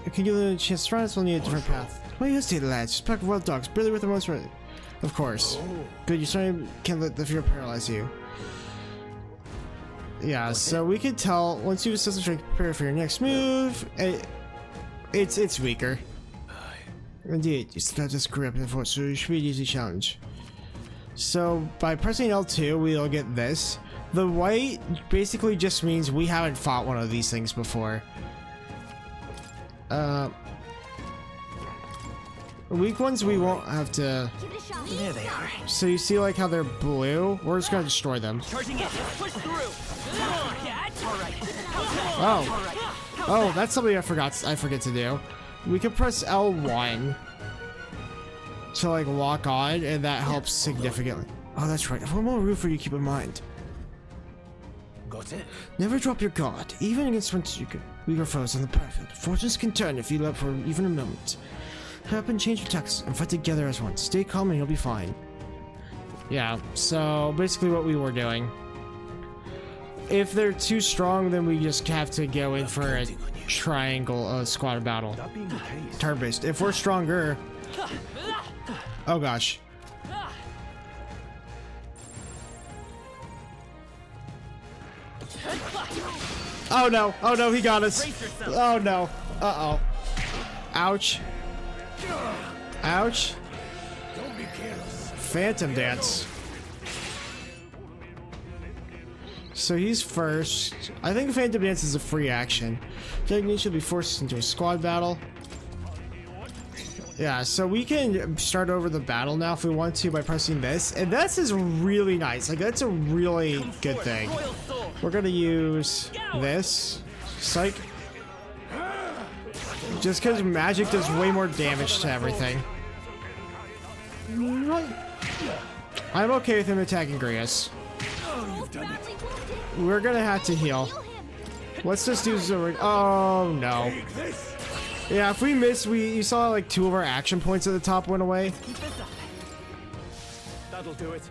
If you give them a chance to run, we'll need a different path. Why you hesitate, lads? Just pack of wild dogs, barely worth the most right. Of course. Good, you certainly can't let the fear paralyze you. Yeah, so we could tell once you assess the strength, prepare for your next move. It's weaker. Indeed, you still have to screw up in the force, so it should be an easy challenge. So by pressing L2, we'll get this. The white basically just means we haven't fought one of these things before. Weak ones we won't have to. There they are. So you see like how they're blue? We're just gonna destroy them. Charging in. Push through. Yeah, all right. Oh, that's something I forget to do. We can press L1 to like lock on, and that helps significantly. Oh, that's right. I have one more rule for you to keep in mind. Got it. Never drop your guard, even against weaker foes on the battlefield. Fortunes can turn if you let for even a moment. Hurry up and change your tactics and fight together as one. Stay calm and you'll be fine. Yeah, so basically what we were doing. If they're too strong, then we just have to go in for a triangle squad battle. Turn-based. If we're stronger... Oh gosh. Oh no, oh no, he got us. Oh no, uh-oh. Ouch. Ouch. Phantom dance. So he's first. I think Phantom dance is a free action. Technique should be forced into a squad battle. Yeah, so we can start over the battle now if we want to by pressing this. And this is really nice. Like, that's a really good thing. We're gonna use this. Psych. Just because magic does way more damage to everything. I'm okay with him attacking Grius. We're gonna have to heal. What's this dude's over? Oh no. Yeah, if we miss, you saw like 2 of our action points at the top went away. That'll do it.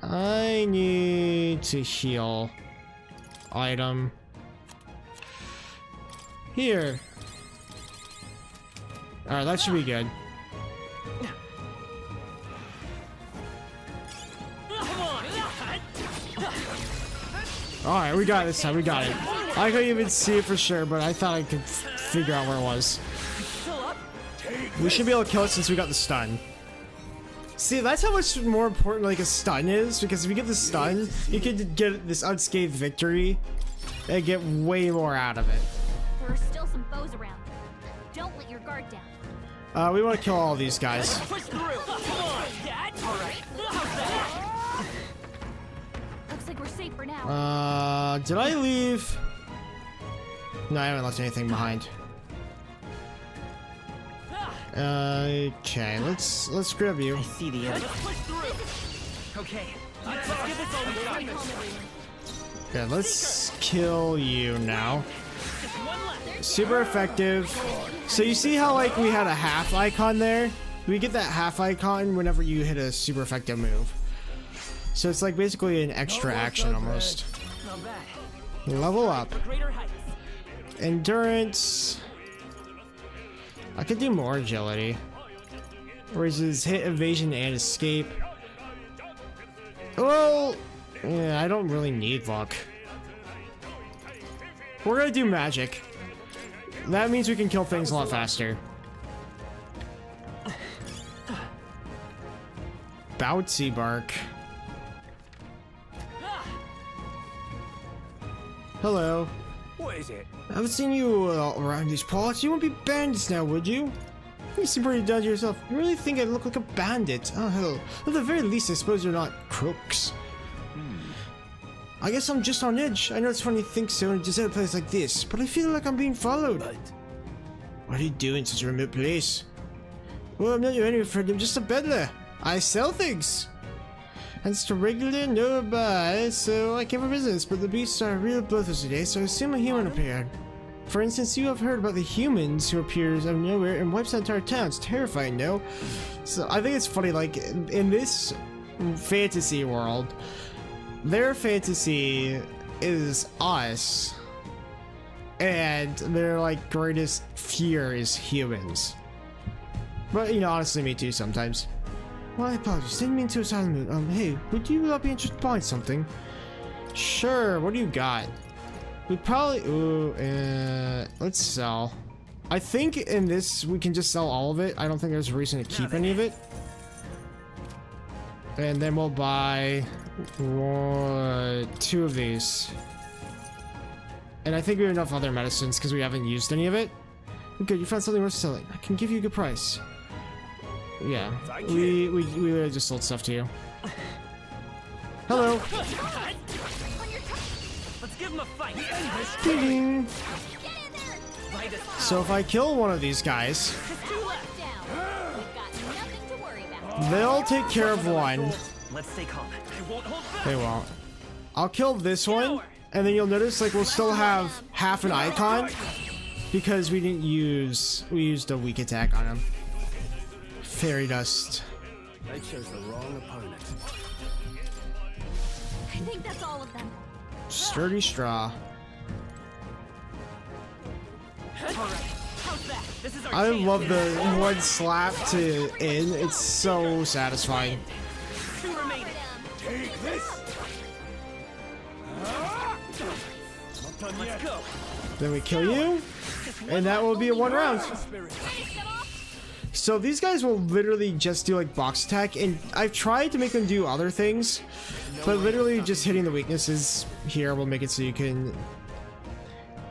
I need to heal. Item. Here. Alright, that should be good. Alright, we got it this time, we got it. I couldn't even see it for sure, but I thought I could figure out where it was. We should be able to kill it since we got the stun. See, that's how much more important like a stun is, because if you get the stun, you can get this unscathed victory and get way more out of it. There are still some foes around. Don't let your guard down. We want to kill all these guys. Push through. Come on, Dad. All right. Looks like we're safe for now. Did I leave? No, I haven't left anything behind. Okay, let's grab you. I see the end. Okay. Let's give this all we got. Okay, let's kill you now. Super effective. So you see how like we had a half icon there? We get that half icon whenever you hit a super effective move. So it's like basically an extra action almost. Level up. Endurance. I could do more agility. Raises hit, evasion, and escape. Well, yeah, I don't really need luck. We're gonna do magic. That means we can kill things a lot faster. Bouncy bark. Hello. What is it? I haven't seen you around these parts. You won't be bandits now, would you? You seem pretty down to yourself. You really think I look like a bandit? Oh, hell. At the very least, I suppose you're not crooks. I guess I'm just on edge. I know it's funny to think so in a deserted place like this, but I feel like I'm being followed. What are you doing in such a remote place? Well, I'm not your enemy, friend. I'm just a peddler. I sell things. And it's a regular no-buy, so I came for business, but the beasts are real bloodthirsty today, so I assume a human appeared. For instance, you have heard about the humans who appears out of nowhere and wipes out entire towns. Terrifying, no? So I think it's funny, like, in this fantasy world, their fantasy is us, and their, like, greatest fear is humans. But, you know, honestly, me too sometimes. Well, I apologize. Didn't mean to assign the mood. Hey, would you be interested in buying something? Sure. What do you got? We probably... Ooh, let's sell. I think in this, we can just sell all of it. I don't think there's a reason to keep any of it. And then we'll buy 2 of these. And I think we have enough other medicines because we haven't used any of it. Good, you found something worth selling. I can give you a good price. Yeah, we would have just sold stuff to you. Hello. Let's give him a fight. Ding. So if I kill one of these guys, they'll take care of one. Let's stay calm. They won't. I'll kill this one, and then you'll notice like we'll still have half an icon because we didn't use we used a weak attack on him. Fairy dust. They chose the wrong opponent. I think that's all of them. Sturdy straw. I love the one slap to end. It's so satisfying. Take this. Let's go. Then we kill you, and that will be a 1 round. So these guys will literally just do like box attack, and I've tried to make them do other things, but literally just hitting the weaknesses here will make it so you can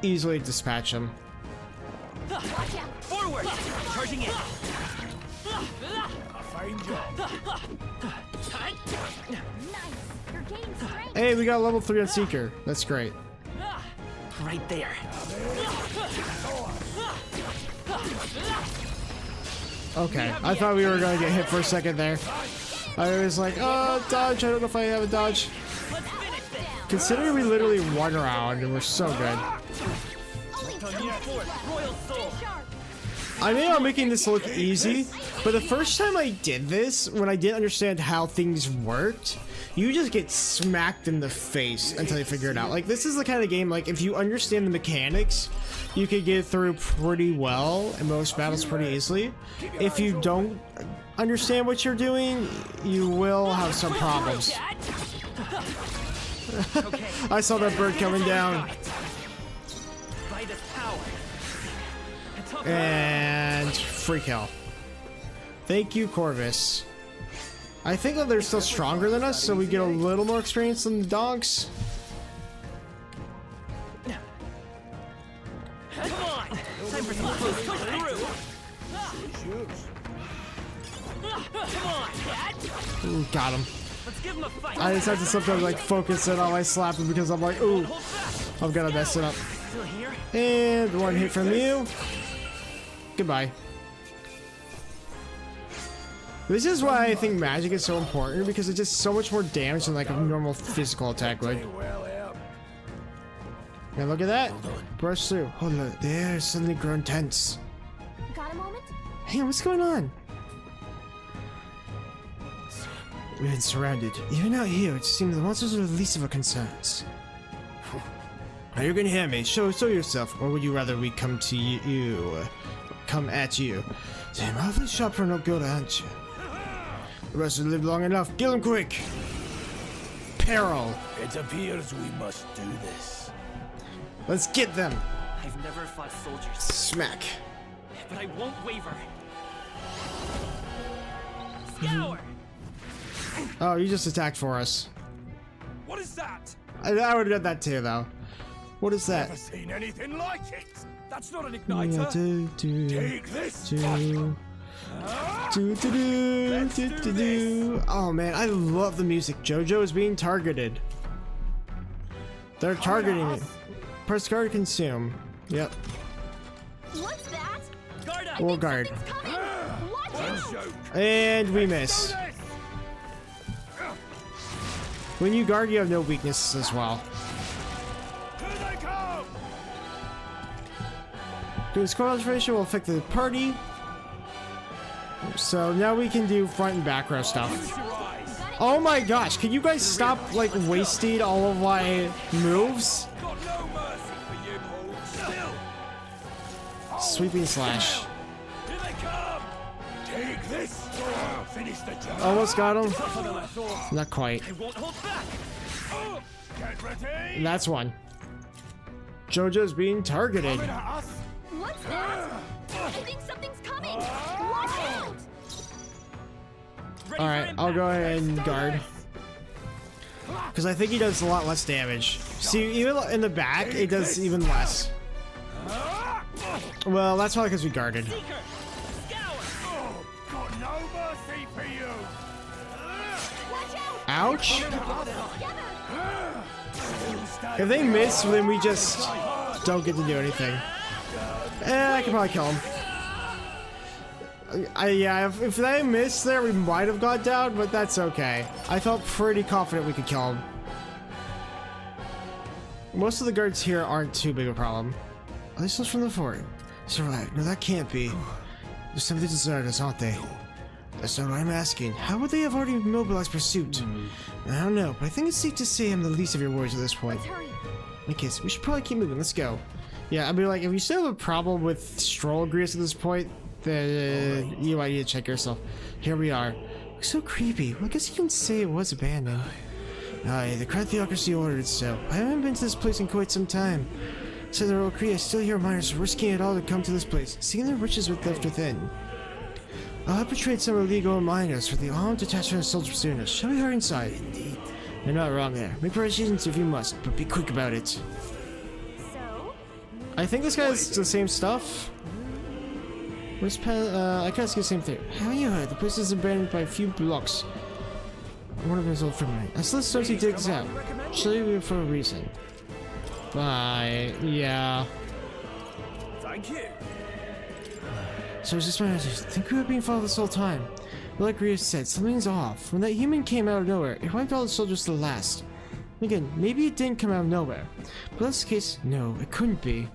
easily dispatch them. Forward! Charging in! Hey, we got level 3 on Seeker. That's great. Right there. Okay, I thought we were gonna get hit for a second there. I was like, oh, dodge. I don't know if I have a dodge. Considering we literally won round and we're so good. I know I'm making this look easy, but the first time I did this, when I didn't understand how things worked, you just get smacked in the face until you figure it out. Like, this is the kind of game, like, if you understand the mechanics, you could get through pretty well in most battles pretty easily. If you don't understand what you're doing, you will have some problems. I saw that bird coming down. And free kill. Thank you, Corvus. I think that they're still stronger than us, so we get a little more experience than the dogs. Come on! Time for some close push through! Come on, Dad! Ooh, got him. Let's give him a fight! I just have to sometimes like focus in on my slapping because I'm like, ooh, I'm gonna mess it up. Still here? And 1 hit from you. Goodbye. This is why I think magic is so important, because it's just so much more damage than like a normal physical attack would. And look at that. Brush through. Hold on. They're suddenly grown tense. Got a moment? Hey, what's going on? We've been surrounded. Even out here, it seems the monsters are the least of our concerns. Are you gonna hear me? Show yourself, or would you rather we come to you? Come at you. Damn, awfully sharp for no good, aren't you? The rest have lived long enough. Kill him quick! Peril! It appears we must do this. Let's get them! I've never fought soldiers. Smack. But I won't waver. Scour! Oh, you just attacked for us. What is that? I would have done that too, though. What is that? Never seen anything like it. That's not an Yeah, igniter. Take this. Oh man, I love the music. JoJo is being targeted. They're targeting it. Press guard, consume. Yep. What's that? Guard up. We'll guard. Watch out! And we miss. When you guard, you have no weaknesses as well. Doing score observation will affect the party. So now we can do front and back row stuff. Oh my gosh, can you guys stop like wasting all of my moves? Sweeping slash. Take this. Finish the job. Almost got him. Not quite. I won't hold back. Get ready. That's one. JoJo's being targeted. What's that? I think something's coming! Watch out! Alright, I'll go ahead and guard. Because I think he does a lot less damage. See, even in the back, it does even less. Well, that's probably because we guarded. Got no mercy for you. Ouch! If they miss, then we just don't get to do anything. I can probably kill him. Yeah, if they missed there, we might have got down, but that's okay. I felt pretty confident we could kill him. Most of the guards here aren't too big a problem. Are they still from the fort? Survived. No, that can't be. There's something deserted us, aren't they? That's not what I'm asking. How would they have already mobilized pursuit? I don't know, but I think it's safe to say I'm the least of your worries at this point. Let's hurry. Okay, so we should probably keep moving. Let's go. Yeah, I mean, like, if you still have a problem with stroll grease at this point, then you might need to check yourself. Here we are. Looks so creepy. Well, I guess you can say it was abandoned. Aye, the Crown Theocracy ordered it so. I haven't been to this place in quite some time. Said the Royal Cree, I still hear miners risking it all to come to this place, seeing the riches left within. I'll have betrayed some illegal miners for the armed detachment of soldier pursuers. Shall we hurry inside? Indeed. You're not wrong there. Make preparations if you must, but be quick about it. So? I think this guy has the same stuff. Where's Pen? I can ask you the same thing. Haven't you heard? The place is abandoned by a few blocks. One of his old friends. As this starts, he digs out. Surely we for a reason. Bye. Yeah. Thank you. So it's just my answer. Think we were being followed this whole time. Like Rhea said, something's off. When that human came out of nowhere, it wiped all the soldiers to the last. Again, maybe it didn't come out of nowhere. But that's the case. No, it couldn't be.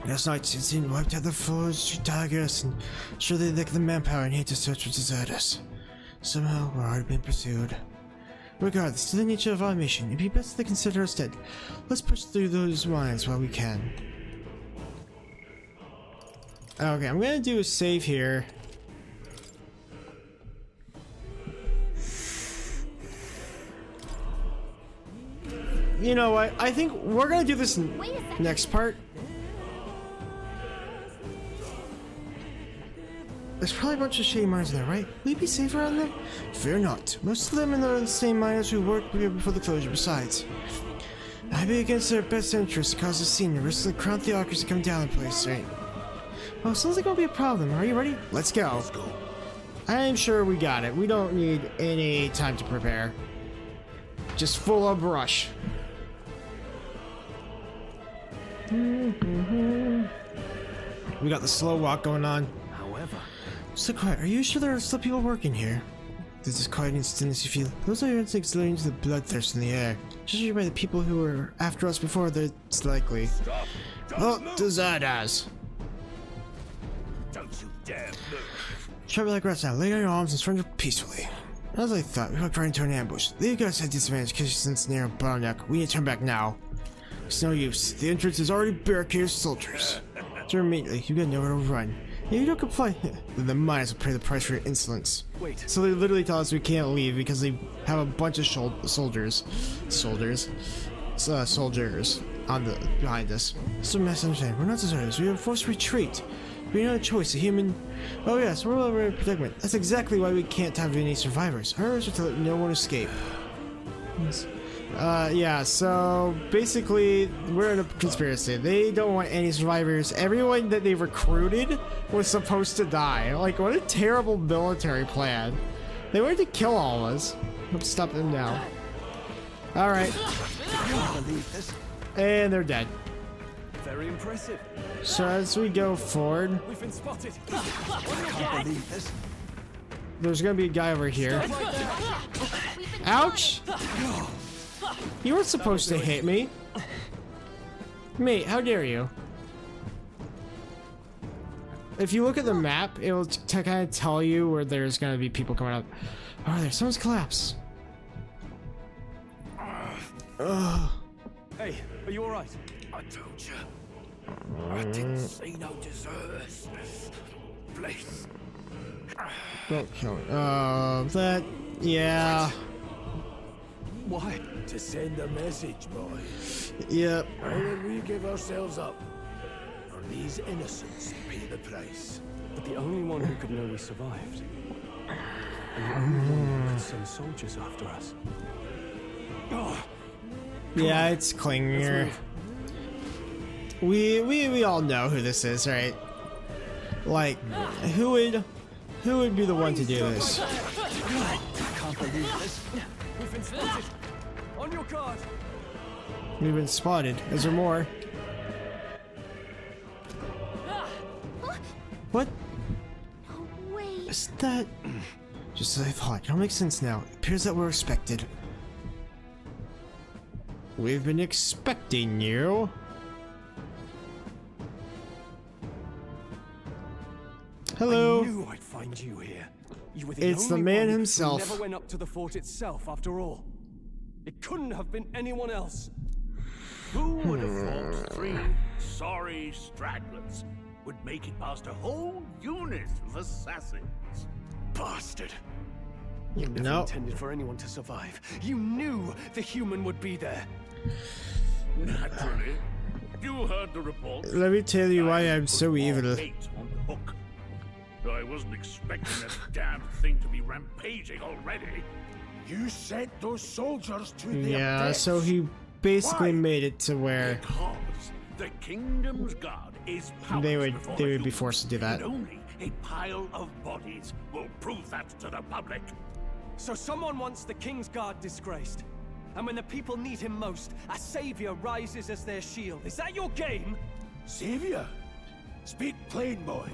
Last night, it didn't wiped out the floors to target us, and sure they lacked the manpower and hate to search for deserters. Somehow, we're already being pursued. Regardless to the nature of our mission, it'd be best to consider us dead. Let's push through those mines while we can. Okay, I'm gonna do a save here. You know what? I think we're gonna do this next part. There's probably a bunch of shady miners in there, right? Will you be safe around them? Fear not. Most of them are the same miners who worked here before the closure. Besides, I'd be against their best interest to cause a scene and risk the Crown Theocracy to come down the place, right? Well, sounds like it'll be a problem. Are you ready? Let's go. Let's go. I'm sure we got it. We don't need any time to prepare. Just full of rush. We got the slow walk going on. However, so quiet. Are you sure there are still people working here? There's this quiet and stillness you feel. Those are your instincts leading to the bloodthirst in the air. Judging by the people who were after us before, that's likely. Stop. Oh, deserters! Don't you dare move. Trouble like rats now. Lay down your arms and surrender peacefully. As I thought, we walked right into an ambush. Leave guys at disadvantage because since near a bottleneck. We need to turn back now. It's no use. The entrance is already barricaded with soldiers. So immediately, you got nowhere to run. If you don't comply, then the miners will pay the price for your insolence. Wait. So they literally tell us we can't leave because they have a bunch of soldiers on the behind us. So misunderstanding. We're not deserters. We have forced retreat. We have no choice. A human. Oh yes, we're over in predicament. That's exactly why we can't have any survivors. Our orders are to let no one escape. Yeah, so basically we're in a conspiracy. They don't want any survivors. Everyone that they recruited was supposed to die. Like, what a terrible military plan. They wanted to kill all of us. Let's stop them now. Alright. And they're dead. Very impressive. So as we go forward, We've been spotted. there's gonna be a guy over here. Ouch! You weren't supposed to hit me. Mate, how dare you? If you look at the map, it will kind of tell you where there's gonna be people coming up. Oh, there, someone's collapsed. Ugh. Hey, are you alright? I told you. I didn't see no deserters. Please. Don't kill me. That... yeah. Why? To send a message, boys. Yep. Or when we give ourselves up, or these innocents pay the price. But the only one who could know we survived. And the only one who could send soldiers after us. Oh, yeah, it's Klinger. We all know who this is, right? Like, who would be the one to do this? Can't believe this. We've been spotted. On your guard. We've been spotted. Is there more? What? No way. Is that... Just as I thought. It all makes sense now. It appears that we're expected. We've been expecting you. Hello. I knew I'd find you here. You were It's the only man one himself. Who never went up to the fort itself, after all. It couldn't have been anyone else. Who would have thought 3 sorry stragglers would make it past a whole unit of assassins? Bastard! You never No. intended for anyone to survive. You knew the human would be there. Naturally. You heard the reports. Let me tell you why I'm so evil. Bait on the hook. I wasn't expecting that damn thing to be rampaging already. You sent those soldiers to their Yeah, deaths. so he basically Why? made it to where Because the kingdom's guard is powerless they would before be humans, forced to do that. and only a pile of bodies will prove that to the public. So someone wants the King's Guard disgraced. And when the people need him most, a savior rises as their shield. Is that your game? Savior? Speak plain, boy.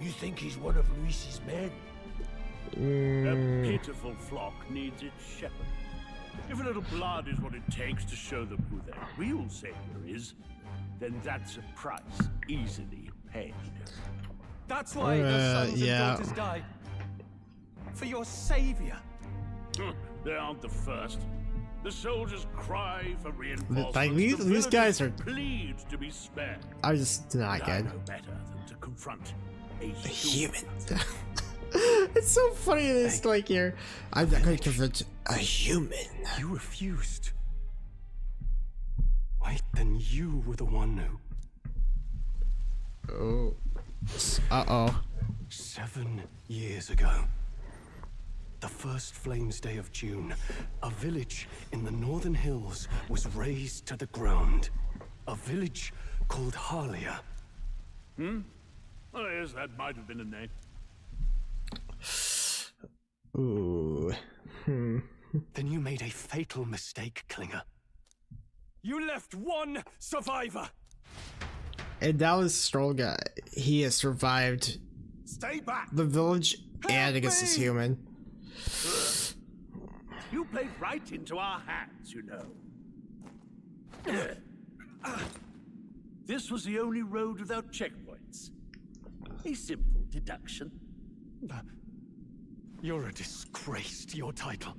You think he's one of Luis's men? A pitiful flock needs its shepherd. If a little blood is what it takes to show them who their real savior is, then that's a price easily paid. That's why the sons yeah. and daughters die. For your savior. They aren't the first. The soldiers cry for reinforcements. Like, the these guys are. plead to be spared. I just not I good. know better than to confront a Human. It's so funny that it's like here. I'm not going to confront a human. You refused. Wait, then you were the one who. Oh. Uh-oh. 7 years ago, the first Flames Day of June, a village in the northern hills was razed to the ground. A village called Harlia. Oh, yes, that might have been a name. Ooh. Then you made a fatal mistake, Klinger. You left one survivor! And that was Stroll guy. He has survived Stay back! the village and I guess this human. You played right into our hands, you know. This was the only road without checkpoints. A simple deduction. You're a disgrace to your title.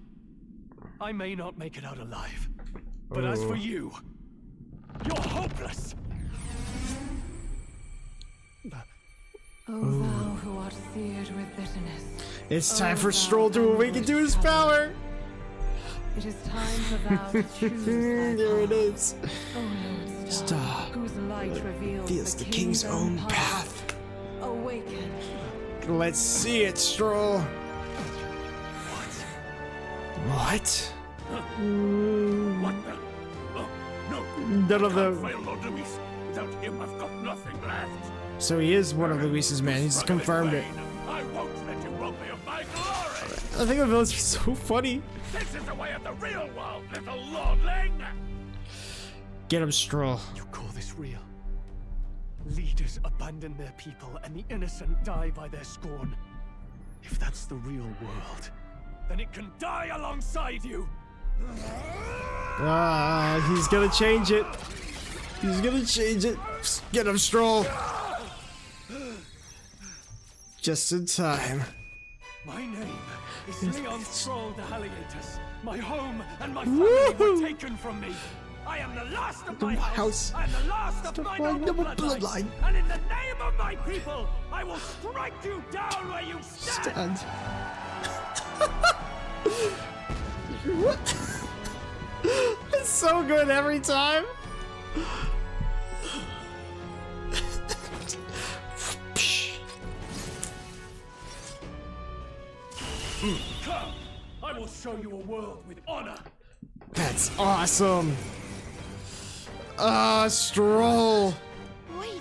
I may not make it out alive, but as for you, you're hopeless! O thou who art seared with bitterness. It's time O for thou Stroll to awaken to his power. It is time for thou to choose thy There it path. is. O Lord Star Star, whose light reveals the king's own path. Awaken. Let's see it, Stroll. What? What the? Oh, no. None of them. Fail Lord Luis. Without him, I've got nothing left. So he is one of Luis's men. He's confirmed it. I won't let you rob me of my glory. I think the villain's so funny. This is the way of the real world, little lordling. Get him, Stroll. You call this real? Leaders abandon their people and the innocent die by their scorn. If that's the real world, then it can die alongside you! Ah, he's gonna change it. He's gonna change it. Get him, Stroll. Just in time. My name is Leon Stroll de Haliatus. My home and my family were taken from me. I am the last of my house. I am the last of my noble bloodline. And in the name of my people, I will strike you down where you stand. What? It's so good every time. Come, I will show you a world with honor. That's awesome. Stroll. Wait,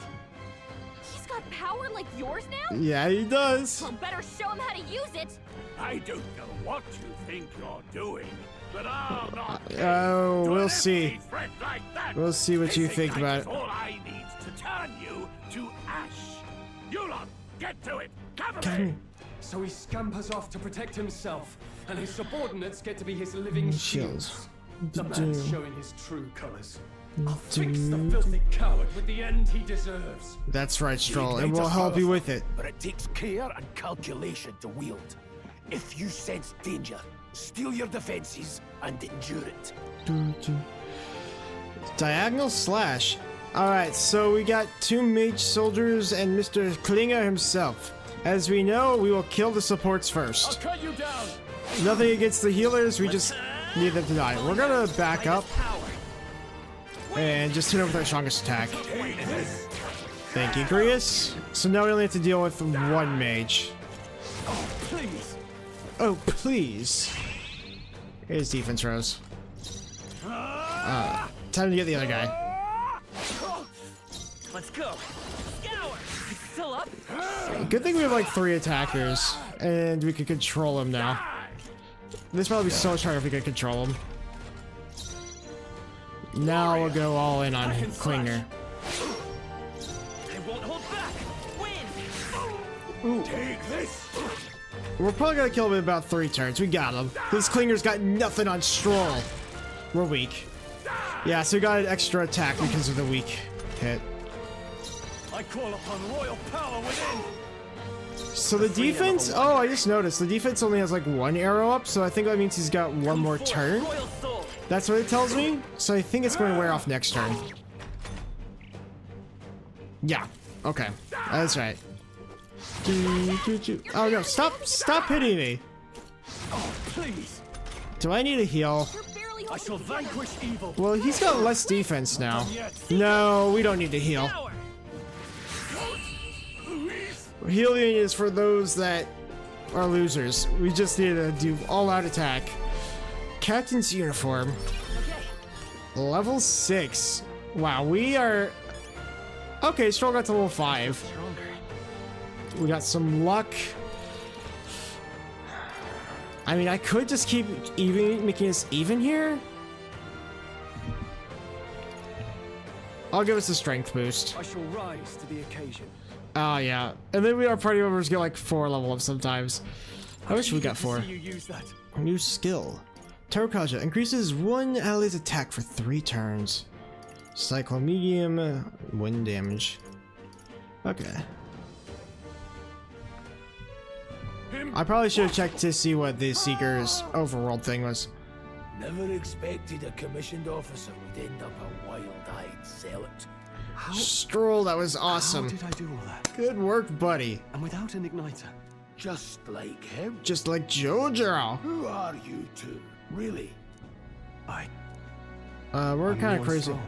he's got power like yours now? Yeah, he does. Well, better show him how to use it. I don't know what you think you're doing, but I'll not. Oh, to we'll an see. empty threat like that. We'll see what you This think ignite about is it. all I need to turn you to ash. You lot, get to it. Cover Come me. So he scampers off to protect himself, and his subordinates get to be his living shields. The man's showing his true colors. I'll fix the filthy coward with the end he deserves. That's right, Stroll, and Ignite's we'll help you with it. But it takes care and calculation to wield. If you sense danger, steel your defenses and endure it. Diagonal slash. Alright, so we got 2 mage soldiers and Mr. Klinger himself. As we know, we will kill the supports first. I'll cut you down. Nothing against the healers, we just need them to die. We're gonna back up and just hit him with our strongest attack. Thank you, Grius. So now we only have to deal with one mage. Oh, please. Here's defense Rose. Time to get the other guy. Let's go. Scour. Still up? Good thing we have like 3 attackers, and we can control him now. This probably be so much harder if we could control him. Now we'll go all in on Klinger. I won't hold back. Ooh. Take this. We're probably gonna kill him in about 3 turns. We got him. This Klinger's got nothing on Stroll. We're weak. Yeah, so we got an extra attack because of the weak hit. I call upon royal power within. So the defense, oh, I just noticed the defense only has like 1 arrow up, so I think that means he's got 1 more turn. That's what it tells me. So I think it's going to wear off next turn. Yeah. Okay. That's right. Oh no! Stop hitting me. Oh, please. Do I need a heal? I shall vanquish evil. Well, he's got less defense now. No, we don't need to heal. Healing is for those that are losers. We just need to do all-out attack. Captain's uniform. Level 6. Wow, we are... Okay, Stroll got to level 5. We got some luck. I mean, I could just keep making us even here. I'll give us a strength boost. I shall rise to the occasion. Oh, yeah. And then our party members get like 4 level ups sometimes. I wish we got 4. New skill. Tarokaja increases 1 ally's attack for 3 turns. Cyclone medium, 1 damage. Okay. I probably should have checked to see what the Seeker's overworld thing was. Never expected a commissioned officer would end up a wild-eyed zealot. Stroll, that was awesome. How did I do all that? Good work, buddy. And without an igniter. Just like him. Just like Jojo. Who are you two, really? We're kind of crazy. Stroll.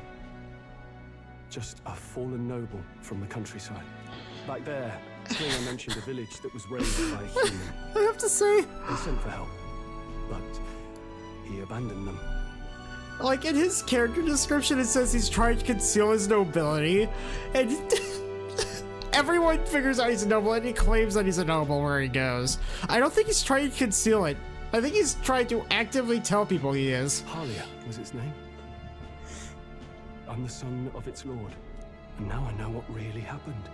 Just a fallen noble from the countryside. Back there, Klinger mentioned a village that was raised by a human. I have to say, They sent for help, but he abandoned them. like in his character description, it says he's trying to conceal his nobility, and everyone figures out he's a noble, and he claims that he's a noble where he goes. I don't think he's trying to conceal it. I think he's trying to actively tell people he is. Halia was its name. I'm the son of its lord, and now I know what really happened.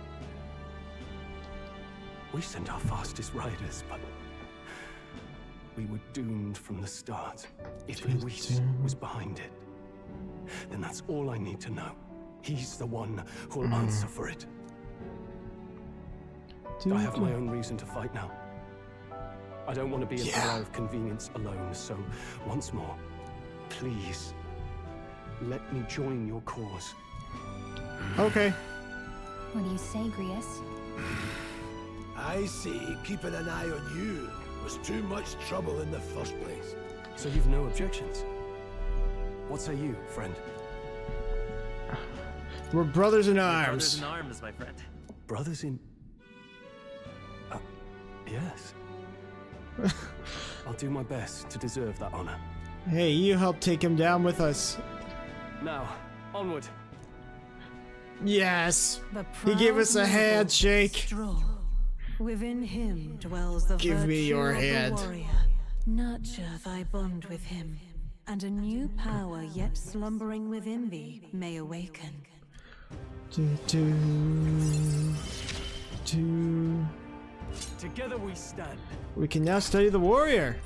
We sent our fastest riders, but we were doomed from the start. If Luis was behind it, then that's all I need to know. He's the one who'll answer for it. I have my own reason to fight now. I don't want to be an ally of convenience alone, so once more, please, let me join your cause. Okay. What do you say, Grius? I see keeping an eye on you was too much trouble in the first place. So you've no objections? What say you, friend? We're brothers in arms. Brothers in arms, my friend. Brothers in... yes. I'll do my best to deserve that honor. Hey, you helped take him down with us. Now, onward. Yes. He gave us a handshake. Stroll. Within him dwells the Give me virtue your of the hand. warrior. Nurture thy bond with him, and a new power yet slumbering within thee may awaken. Together we stand. We can now study the warrior.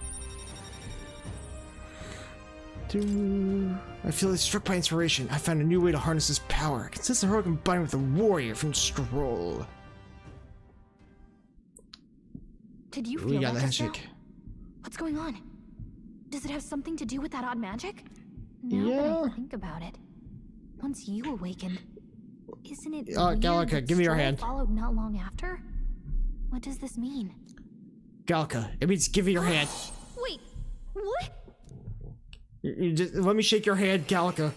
I feel struck by inspiration. I found a new way to harness his power. It consists of her combined with the warrior from Stroll. Did you We feel got that the just now? handshake. What's going on? Does it have something to do with that odd magic? Now that I think about it, once you awakened, isn't it weird Gallica, that give me your Stroll hand. followed not long after? What does this mean? Galka, it means give me your hand. Wait, What? You just let me shake your hand, Gallica.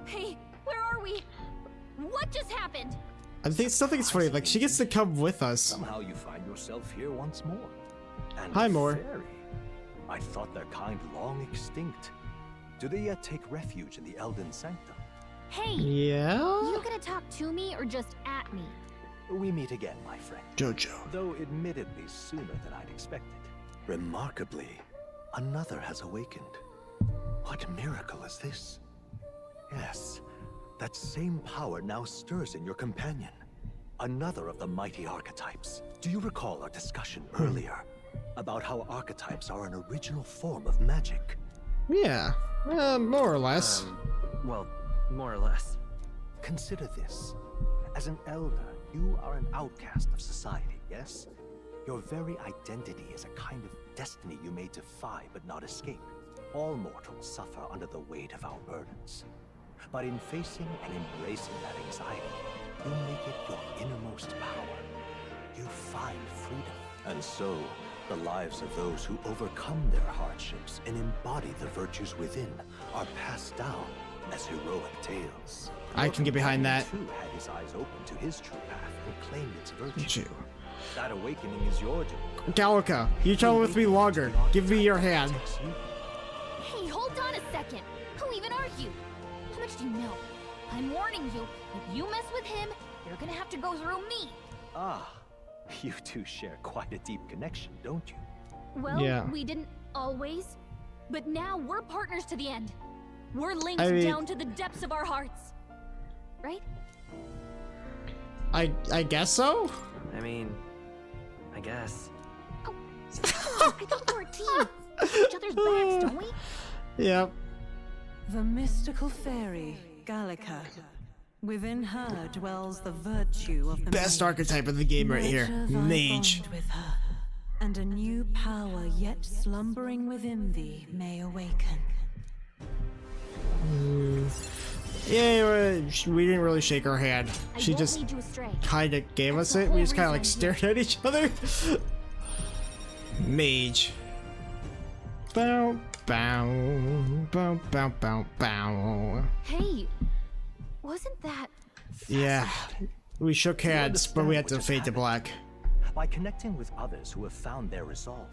Hey, where are we? What just happened? I still think it's funny. Like, she gets to come with us. Somehow you find yourself here once more. And Hi, Moore. fairy. I thought their kind long extinct. Do they yet take refuge in the Elden Sanctum? Hey! Yeah? You gonna talk to me or just at me? We meet again, my friend. Jojo. Though admittedly sooner than I'd expected. Remarkably, another has awakened. What miracle is this? Yes, that same power now stirs in your companion. Another of the mighty archetypes. Do you recall our discussion earlier about how archetypes are an original form of magic? Yeah, more or less. Well, more or less. Consider this. As an elder, you are an outcast of society, yes? Your very identity is a kind of destiny you may defy but not escape. All mortals suffer under the weight of our burdens. But in facing and embracing that anxiety, you make it your innermost power. You find freedom. And so, the lives of those who overcome their hardships and embody the virtues within are passed down as heroic tales. I can get behind that. Too had his eyes open to his true path and claimed its virtue. That awakening is your doing. Gallica, you travel with me longer. Give me your hand. Hey, hold on a second. Who even are you? How much do you know? I'm warning you, if you mess with him, you're gonna have to go through me. Ah, you two share quite a deep connection, don't you? Well, Yeah. we didn't always, but now we're partners to the end. We're linked I mean- down to the depths of our hearts. Right? I guess so? I mean, I guess. I thought we were a team. Each other's backs, don't we? Yep. The mystical fairy, Gallica. Within her dwells the virtue of the Best maid. archetype of the game right here. Nurture thy Mage. bond with her, and a new power yet slumbering within thee may awaken. Yeah, we didn't really shake her hand. She won't just lead you astray. kind of gave us it. We just kind of like stared at each other. Mage. Bow, bow, bow, bow, bow, bow. Hey, wasn't that... Yeah, we shook hands, but we had to fade to black. By connecting with others who have found their resolve,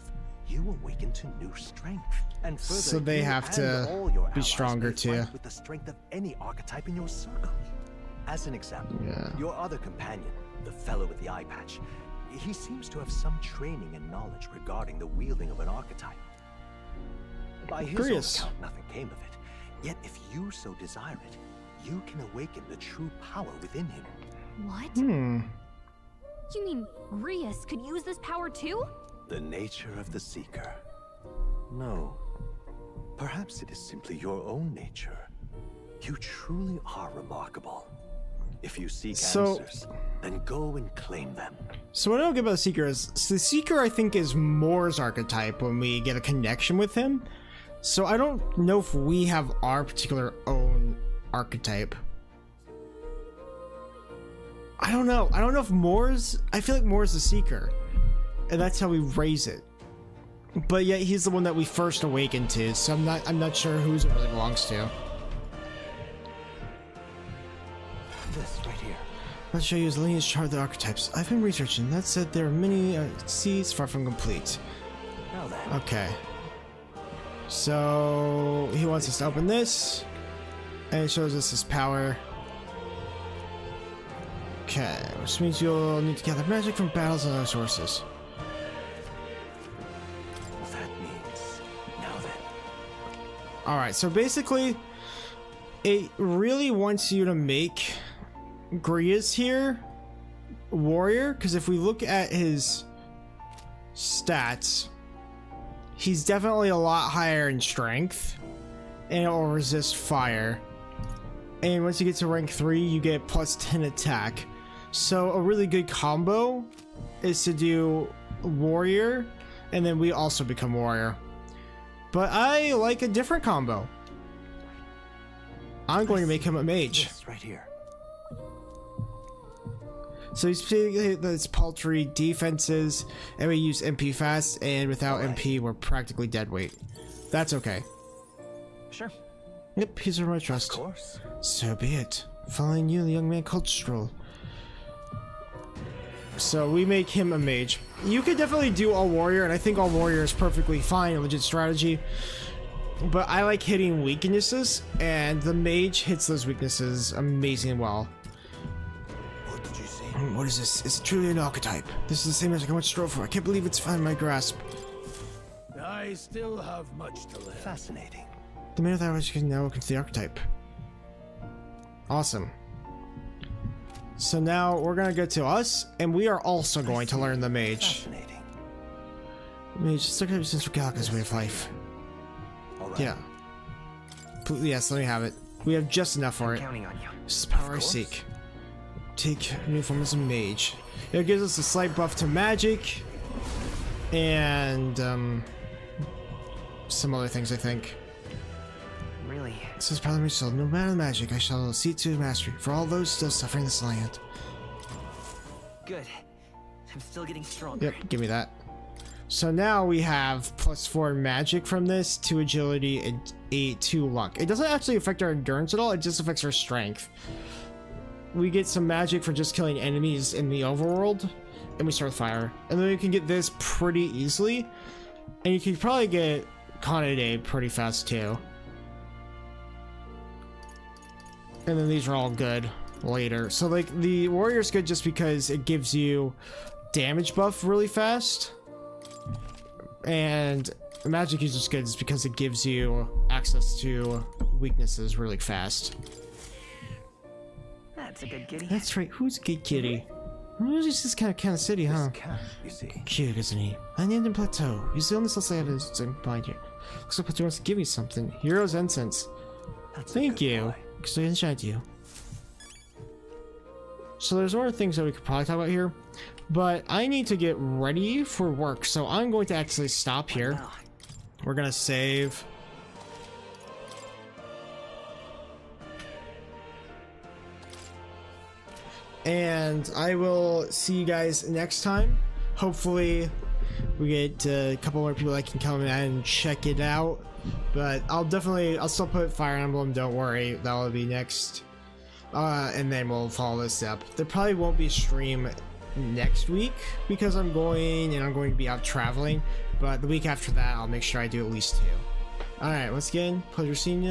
you awaken to new strength. And further, So they you have and to all your be allies stronger may too. fight with the strength of any archetype in your circle. As an example, your other companion, the fellow with the eye patch, he seems to have some training and knowledge regarding the wielding of an archetype. By his own Curious. account, nothing came of it. Yet if you so desire it, you can awaken the true power within him. What? Hmm. You mean Rias could use this power too? The nature of the Seeker. No. Perhaps it is simply your own nature. You truly are remarkable. If you seek answers, then go and claim them. So what I don't get about the Seeker is, the Seeker I think is Moore's archetype when we get a connection with him. So I don't know if we have our particular own archetype. I don't know. I don't know if Moore's... I feel like Moore's the Seeker. And that's how we raise it. But yet he's the one that we first awakened to, so I'm not sure whose it really belongs to. This right here. Let's show you his lineage chart of the archetypes. I've been researching. That said, there are many seeds far from complete. Now then. Okay. So he wants us to open this, and it shows us his power. Okay, which means you'll need to gather magic from battles and other sources. That means. Now then. Alright, so basically, it really wants you to make Gria's here warrior, because if we look at his stats, he's definitely a lot higher in strength, and it will resist fire. And once you get to rank 3, you get plus 10 attack. So a really good combo is to do warrior, and then we also become warrior. But I like a different combo. I'm going to make him a mage. right here. So he's saying that it's paltry defenses, and we use MP fast, and without MP, we're practically dead weight. That's okay. Sure. Yep, he's earned my trust. Of course. So be it. Following you, the young man called Stroll. So we make him a mage. You could definitely do all warrior, and I think all warrior is perfectly fine, a legit strategy. But I like hitting weaknesses, and the mage hits those weaknesses amazingly well. What did you see? What is this? It's truly an archetype. This is the same magic I once strove for. I can't believe it's found my grasp. I still have much to learn. Fascinating. The man that was now look into the archetype. Awesome. So now we're gonna get to us, and we are also going to learn the mage. Fascinating. Mage, it's like since Galca's way of life. All right. Yeah. Yes, let me have it. We have just enough for it. Counting on you. This is the power I seek. Take new form as a mage. It gives us a slight buff to magic, and some other things, I think. Really? This is part of my soul. No matter the magic, I shall see to mastery for all those still suffering this land. Good. I'm still getting stronger. Yep, give me that. So now we have +4 magic from this, 2 agility, and 2 luck. It doesn't actually affect our endurance at all, it just affects our strength. We get some magic for just killing enemies in the overworld, and we start with fire. And then you can get this pretty easily, and you can probably get Conade pretty fast too. And then these are all good later. So like the warrior's good just because it gives you damage buff really fast. And the magic is just good just because it gives you access to weaknesses really fast. That's a good kitty. That's right. Who's a good kitty? Who's this kind of city, huh? You see. Cute, isn't he? I named him Plateau. He's the only source I have to find here. Looks like Plateau wants to give me something. Hero's Incense. Thank you. Because I enchant you. So there's other things that we could probably talk about here, but I need to get ready for work, so I'm going to actually stop here. We're gonna save. And I will see you guys next time. Hopefully we get a couple more people that can come in and check it out. But I'll still put Fire Emblem, don't worry, that will be next. And then we'll follow this up. There probably won't be a stream next week because I'm going to be out traveling. But the week after that, I'll make sure I do at least 2. Alright, once again, pleasure seeing you.